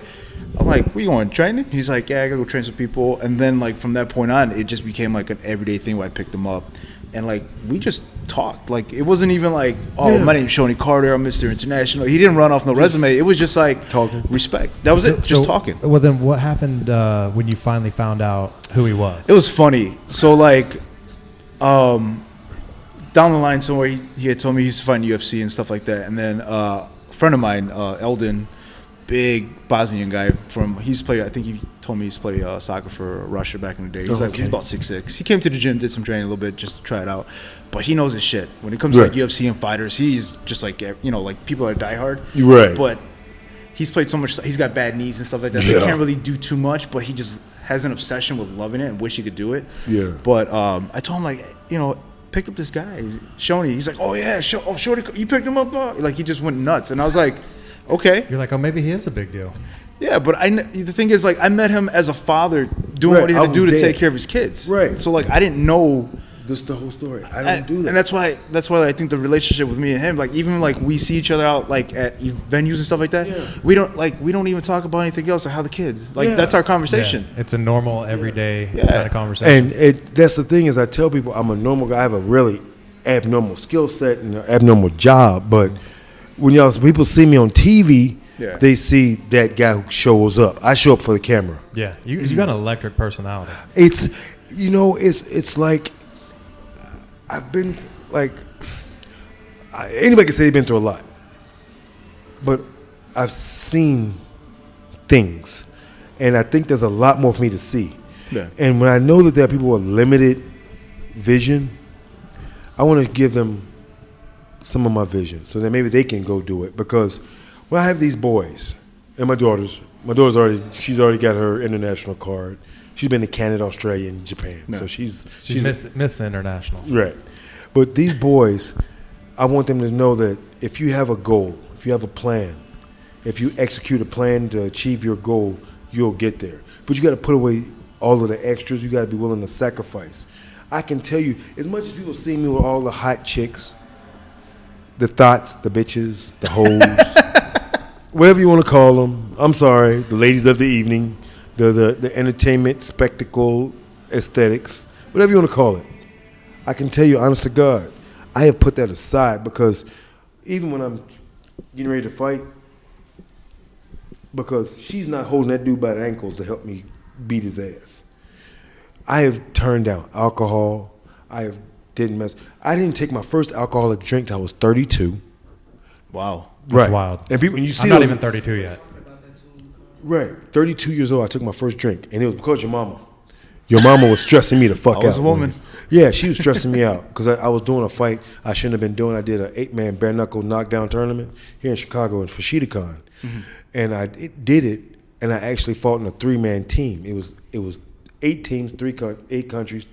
I'm like, where you going, training? He's like, yeah, I gotta go train some people. And then, like, from that point on, it just became like an everyday thing where I picked him up. And, like, we just talked. Like, it wasn't even like, oh, Yeah. my name's Shonie Carter, I'm Mr. International. He didn't run off no resume. It was just like talking. respect. That was it. Just talking. Well, then what happened when you finally found out who he was? It was funny. So, like, down the line somewhere, he had told me he used to fight in UFC and stuff like that. And then a friend of mine, Eldon, big Bosnian guy he's played, I think he told me he's played soccer for Russia back in the day. He's Oh, like, okay. he's about 6'6". He came to the gym, did some training a little bit just to try it out. But he knows his shit. When it comes to like Right. UFC and fighters, he's just like, you know, like people are diehard. Right. But he's played so much, he's got bad knees and stuff like that. Yeah. They can't really do too much, but he just has an obsession with loving it and wish he could do it. Yeah. But I told him, like, you know, picked up this guy, Shonie. He's like, oh yeah, Shorty, you picked him up? Like, he just went nuts. And I was like, okay. You're like, oh, maybe he is a big deal. Yeah, but the thing is, like, I met him as a father doing Right, what he I had to do was to there. take care of his kids. Right. So, like, I didn't know. This is the whole story. I don't do that. And that's why I think the relationship with me and him, like, even like we see each other out like at venues and stuff like that, Yeah. we don't even talk about anything else or how the kids. Like, Yeah. that's our conversation. Yeah, it's a normal, everyday Yeah. kind of conversation. And that's the thing is I tell people I'm a normal guy. I have a really abnormal skill set and an abnormal job. But when people see me on TV, Yeah. they see that guy who shows up. I show up for the camera. yeah, you got an electric personality. It's it's like I've been like anybody can say they've been through a lot, but I've seen things, and I think there's a lot more for me to see. Yeah. And when I know that there are people with limited vision, I want to give them some of my vision so that maybe they can go do it. Because when I have these boys and my daughter's she's already got her international card. She's been to Canada, Australia, and Japan. Yeah. So she's Miss International. right. But these boys, I want them to know that if you have a goal, if you have a plan, if you execute a plan to achieve your goal, you'll get there. But you got to put away all of the extras. You got to be willing to sacrifice. I can tell you, as much as people see me with all the hot chicks, the thoughts, the bitches, the hoes, whatever you want to call them. I'm sorry, the ladies of the evening, the entertainment, spectacle, aesthetics, whatever you want to call it. I can tell you, honest to God, I have put that aside because even when I'm getting ready to fight, because she's not holding that dude by the ankles to help me beat his ass. I have turned down alcohol. I didn't take my first alcoholic drink till I was 32. Wow. That's wild. And people, when you see I'm not those, even 32 yet. right, 32 years old, I took my first drink, and it was because your mama. Your mama was stressing me the fuck out. I was a woman. Yeah, she was stressing me out because I was doing a fight I shouldn't have been doing. I did an 8-man bare knuckle knockdown tournament here in Chicago in FashidaCon, and I did it, and I actually fought in a 3-man team. It was 8 teams, 8 countries,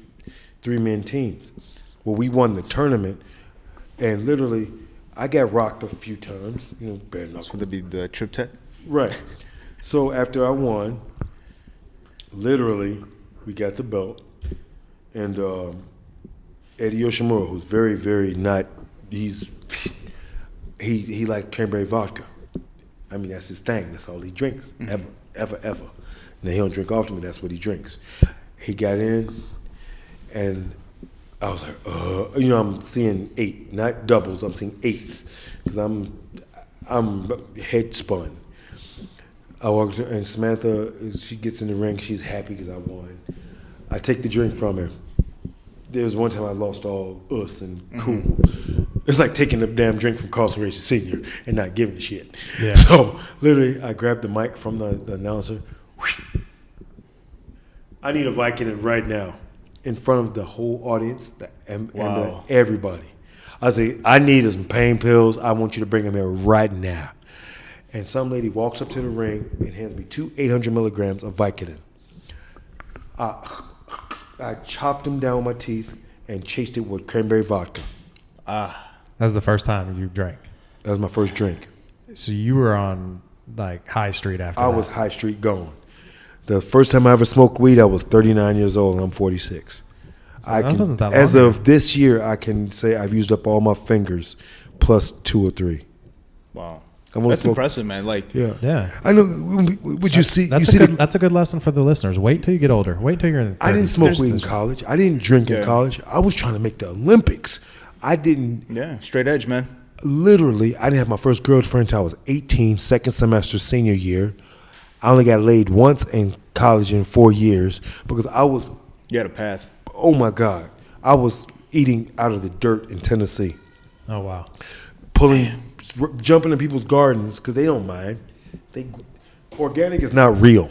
3-man teams. Well, we won the tournament, and literally, I got rocked a few times. You know, bare knuckle. Would that be the triptet? Right. So after I won, literally, we got the belt, and Eddie Yoshimura, who's very, very not, he likes cranberry vodka. I mean, that's his thing. That's all he drinks, ever. Now, he don't drink often, but that's what he drinks. He got in, and I was like, you know, I'm seeing 8, not doubles. I'm seeing 8s because I'm head spun. I walked, and Samantha, she gets in the ring. She's happy because I won. I take the drink from her. There was one time I lost all us and cool. It's like taking the damn drink from Carlson Gracie Sr. and not giving a shit. Yeah. So literally, I grabbed the mic from the announcer. I need a Vicodin right now in front of the whole audience and everybody. I say, I need some pain pills. I want you to bring them here right now. And some lady walks up to the ring and hands me 2 800 milligrams of Vicodin. I chopped them down with my teeth and chased it with cranberry vodka. That was the first time you drank. That was my first drink. So you were on like High Street after that. I was High Street going. The first time I ever smoked weed, I was 39 years old and I'm 46. So that wasn't that long as ago. of this year, I can say I've used up all my fingers plus 2 or 3. Wow. That's impressive, man. Like, yeah. I know. Would you see? That's a good lesson for the listeners. Wait till you get older. Wait till you're in the 30s. I didn't smoke weed in college. I didn't drink in college. I was trying to make the Olympics. I didn't. Yeah, straight edge, man. Literally, I didn't have my first girlfriend until I was 18, second semester, senior year. I only got laid once in college in 4 years because I was. You had a path. Oh my God, I was eating out of the dirt in Tennessee. Oh wow. Jumping in people's gardens because they don't mind. Organic is not real.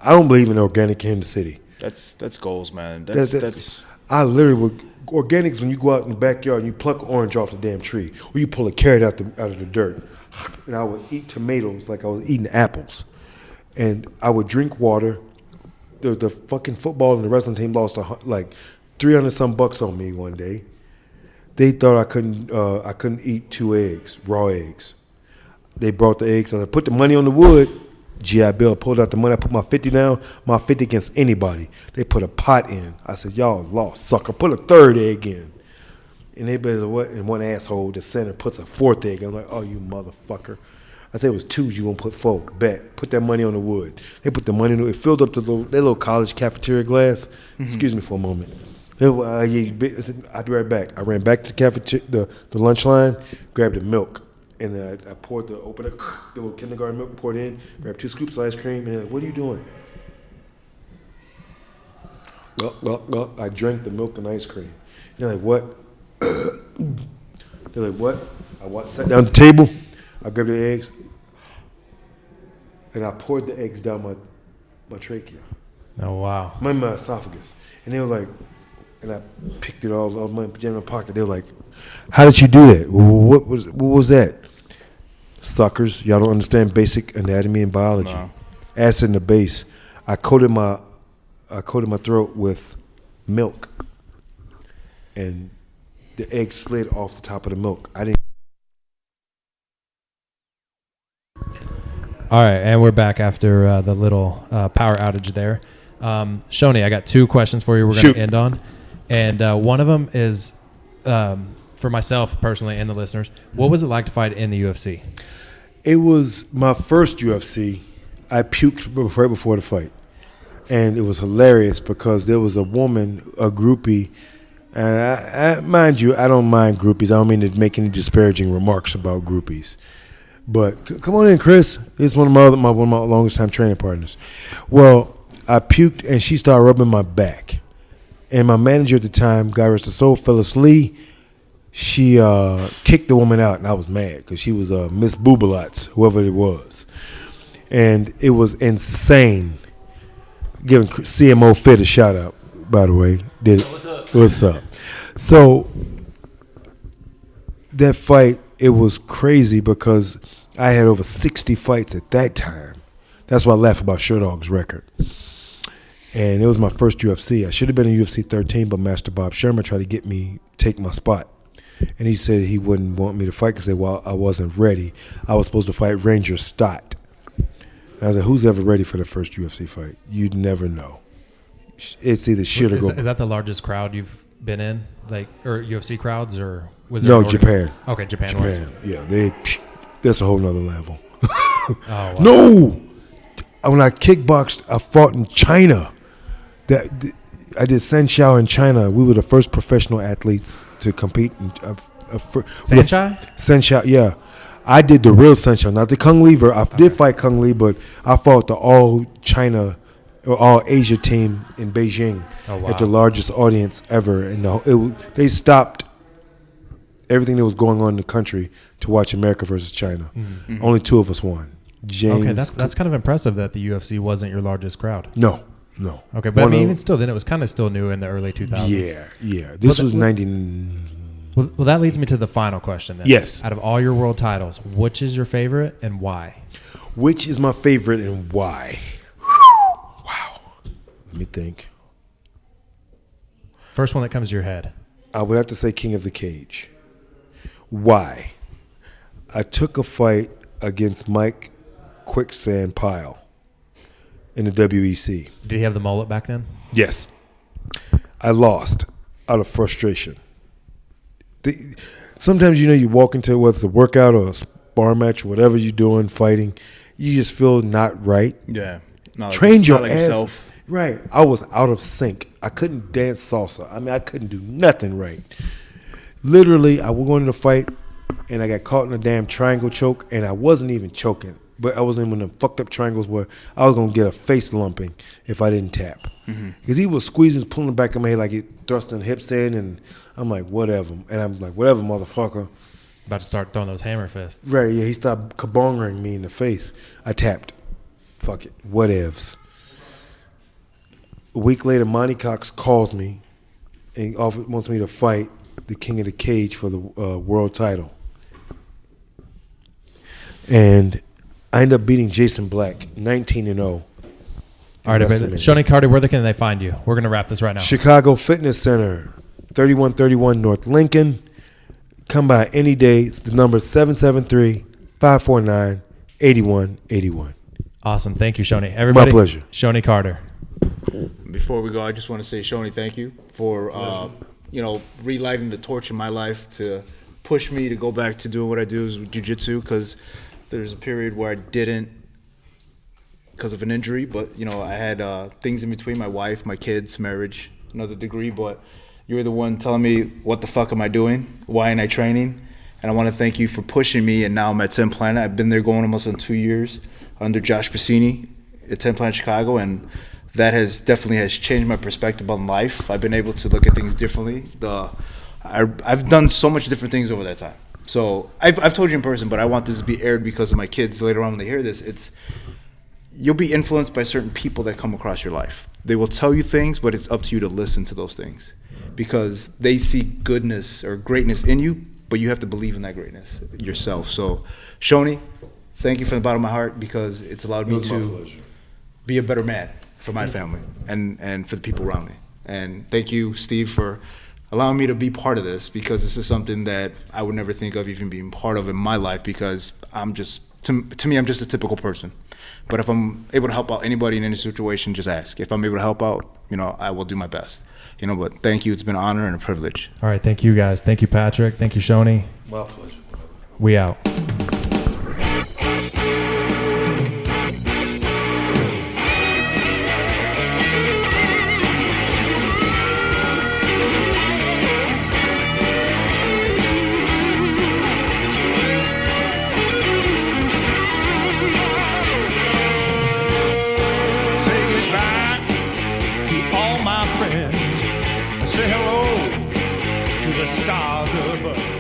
I don't believe in organic here in the city. That's goals, man. That's I literally would. Organics when you go out in the backyard and you pluck an orange off the damn tree, or you pull a carrot out of the dirt, and I would eat tomatoes like I was eating apples, and I would drink water. The fucking football and the wrestling team lost like $300 on me one day. They thought I couldn't eat 2 eggs, raw eggs. They brought the eggs. I put the money on the wood. GI Bill pulled out the money. I put my 50 down. My 50 against anybody. They put a pot in. I said, y'all lost, sucker. Put a 3rd egg in. And they said, what? And one asshole, the center, puts a 4th egg. I'm like, oh, you motherfucker. I said it was 2. You gonna put 4? Bet. Put that money on the wood. They put the money in the wood. It filled up their little college cafeteria glass. Excuse me for a moment. I'll be right back. I ran back to the cafeteria, the lunch line, grabbed the milk, and I poured the little kindergarten milk, poured in, grabbed 2 scoops of ice cream, and what are you doing? Well, I drank the milk and ice cream. They're like, what? They're like, what? I sat down at the table, I grabbed the eggs, and I poured the eggs down my trachea. Oh, wow. My esophagus. And they were like, and I picked it all out of my pajama pocket. They were like, how did you do that? What was that? Suckers, y'all don't understand basic anatomy and biology. No. Acid in the base. I coated my throat with milk. And the egg slid off the top of the milk. I didn't. All right, and we're back after the little power outage there. Shonie, I got 2 questions for you we're going to end on. And one of them is, for myself personally and the listeners, what was it like to fight in the UFC? It was my first UFC. I puked right before the fight. And it was hilarious because there was a woman, a groupie, and I mind you, I don't mind groupies. I don't mean to make any disparaging remarks about groupies. But come on in, Chris. He's one of my longest time training partners. Well, I puked and she started rubbing my back. And my manager at the time, God rest his soul, Phyllis Lee, she kicked the woman out, and I was mad because she was Miss Boobalats, whoever it was. And it was insane. Giving CMO Fit a shout out, by the way. What's up? So that fight, it was crazy because I had over 60 fights at that time. That's why I laugh about Short Dog's record. And it was my first UFC. I should have been in UFC 13, but Master Bob Sherman tried to get me take my spot. And he said he wouldn't want me to fight because I wasn't ready. I was supposed to fight Ranger Stott. And I was like, who's ever ready for the first UFC fight? You'd never know. It's either shit or go. Is that the largest crowd you've been in, like, or UFC crowds, or was there? No, Japan. Okay, Japan was. Yeah, that's a whole nother level. Oh, wow. No, when I kickboxed, I fought in China. I did Sanshao in China. We were the first professional athletes to compete in Sanshao, yeah. I did the real Sanshao, not the Kung Lee. I did fight Kung Lee, but I fought the all China or all Asia team in Beijing at the largest audience ever. And they stopped everything that was going on in the country to watch America versus China. Mm-hmm. Only 2 of us won. Okay, that's kind of impressive that the UFC wasn't your largest crowd. No. Okay, but I mean, even still, then it was kind of still new in the early 2000s. Yeah. This was 90. Well, that leads me to the final question then. Yes. Out of all your world titles, which is your favorite and why? Which is my favorite and why? Wow. Let me think. First one that comes to your head. I would have to say King of the Cage. Why? I took a fight against Mike Quicksand Pyle in the WEC. Did he have the mullet back then? Yes. I lost out of frustration. Sometimes, you walk into whether it's a workout or a spar match or whatever you're doing, fighting, you just feel not right. Yeah. No, train your like ass. Yourself. Right. I was out of sync. I couldn't dance salsa. I mean, I couldn't do nothing right. Literally, I was going to the fight, and I got caught in a damn triangle choke, and I wasn't even choking. But I was in one of them fucked up triangles where I was going to get a face lumping if I didn't tap. Because he was squeezing, pulling the back of my head like he thrusting hips in, and I'm like, whatever. And I'm like, whatever, motherfucker. About to start throwing those hammer fists. Right, yeah, he started kabongering me in the face. I tapped. Fuck it, whatevs. A week later, Monty Cox calls me and wants me to fight the King of the Cage for the world title. And I ended up beating Jason Black, 19-0. All right, Shonie Carter, where can they find you? We're going to wrap this right now. Chicago Fitness Center, 3131 North Lincoln. Come by any day. It's the number 773-549-8181. Awesome. Thank you, Shonie. Everybody, my pleasure. Shonie Carter. Before we go, I just want to say, Shonie, thank you for relighting the torch in my life to push me to go back to doing what I do is jiu-jitsu, because there's a period where I didn't because of an injury, but I had things in between, my wife, my kids, marriage, another degree, but you were the one telling me, what the fuck am I doing? Why ain't I training? And I want to thank you for pushing me, and now I'm at 10 Planet. I've been there going almost on 2 years under Josh Piscini at 10 Planet Chicago, and that has definitely changed my perspective on life. I've been able to look at things differently. I've done so much different things over that time. So I've told you in person, but I want this to be aired because of my kids later on when they hear this. You'll be influenced by certain people that come across your life. They will tell you things, but it's up to you to listen to those things because they see goodness or greatness in you, but you have to believe in that greatness yourself. So, Shonie, thank you from the bottom of my heart because it's allowed me to be a better man for my family and for the people around me. And thank you, Steve, for allowing me to be part of this because this is something that I would never think of even being part of in my life because I'm just to me, I'm just a typical person. But if I'm able to help out anybody in any situation, just ask. If I'm able to help out, I will do my best. But thank you. It's been an honor and a privilege. All right. Thank you, guys. Thank you, Patrick. Thank you, Shonie. My pleasure. We out. Say hello to the stars above.